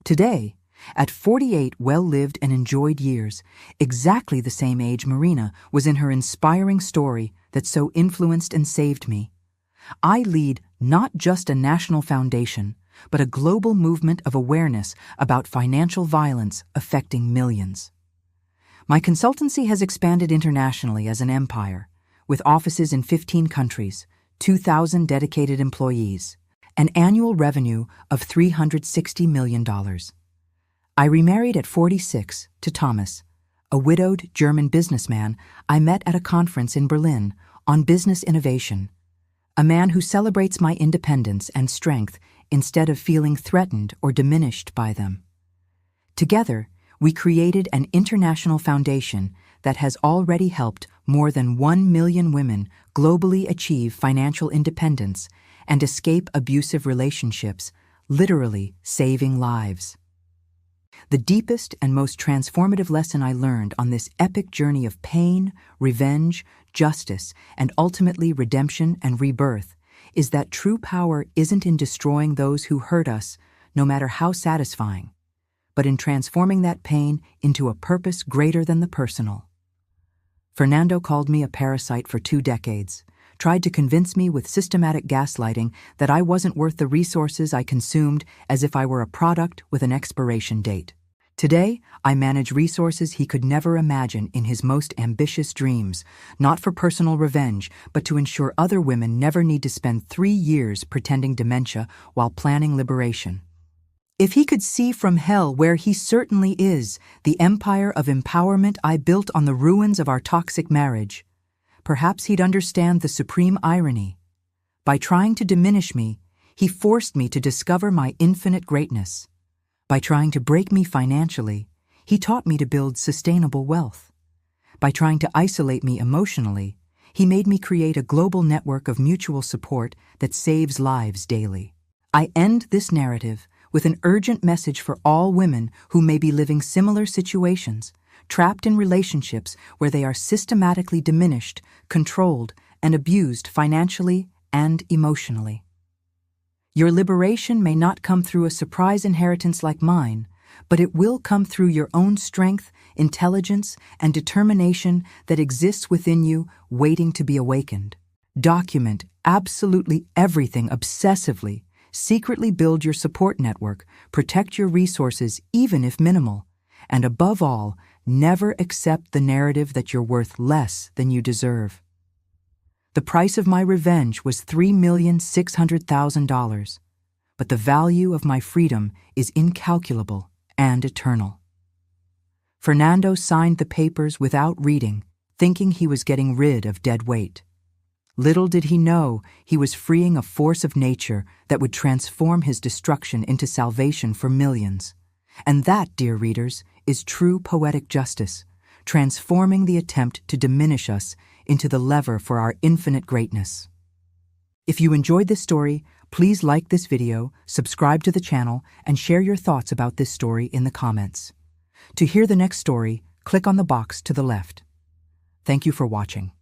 Today, at 48 well-lived and enjoyed years, exactly the same age Marina was in her inspiring story that so influenced and saved me, I lead not just a national foundation, but a global movement of awareness about financial violence affecting millions. My consultancy has expanded internationally as an empire, with offices in 15 countries, 2,000 dedicated employees, an annual revenue of $360 million. I remarried at 46 to Thomas, a widowed German businessman I met at a conference in Berlin on business innovation, a man who celebrates my independence and strength instead of feeling threatened or diminished by them. Together, we created an international foundation that has already helped more than 1 million women globally achieve financial independence and escape abusive relationships, literally saving lives. The deepest and most transformative lesson I learned on this epic journey of pain, revenge, justice, and ultimately redemption and rebirth is that true power isn't in destroying those who hurt us, no matter how satisfying, but in transforming that pain into a purpose greater than the personal. Fernando called me a parasite for 2 decades, tried to convince me with systematic gaslighting that I wasn't worth the resources I consumed as if I were a product with an expiration date. Today, I manage resources he could never imagine in his most ambitious dreams, not for personal revenge, but to ensure other women never need to spend 3 years pretending dementia while planning liberation. If he could see from hell where he certainly is, the empire of empowerment I built on the ruins of our toxic marriage, perhaps he'd understand the supreme irony. By trying to diminish me, he forced me to discover my infinite greatness. By trying to break me financially, he taught me to build sustainable wealth. By trying to isolate me emotionally, he made me create a global network of mutual support that saves lives daily. I end this narrative with an urgent message for all women who may be living similar situations, trapped in relationships where they are systematically diminished, controlled, and abused financially and emotionally. Your liberation may not come through a surprise inheritance like mine, but it will come through your own strength, intelligence, and determination that exists within you, waiting to be awakened. Document absolutely everything obsessively. Secretly build your support network, protect your resources even if minimal, and above all, never accept the narrative that you're worth less than you deserve. The price of my revenge was $3,600,000, but the value of my freedom is incalculable and eternal. Fernando signed the papers without reading, thinking he was getting rid of dead weight. Little did he know he was freeing a force of nature that would transform his destruction into salvation for millions. And that, dear readers, is true poetic justice, transforming the attempt to diminish us into the lever for our infinite greatness. If you enjoyed this story, please like this video, subscribe to the channel, and share your thoughts about this story in the comments. To hear the next story, click on the box to the left. Thank you for watching.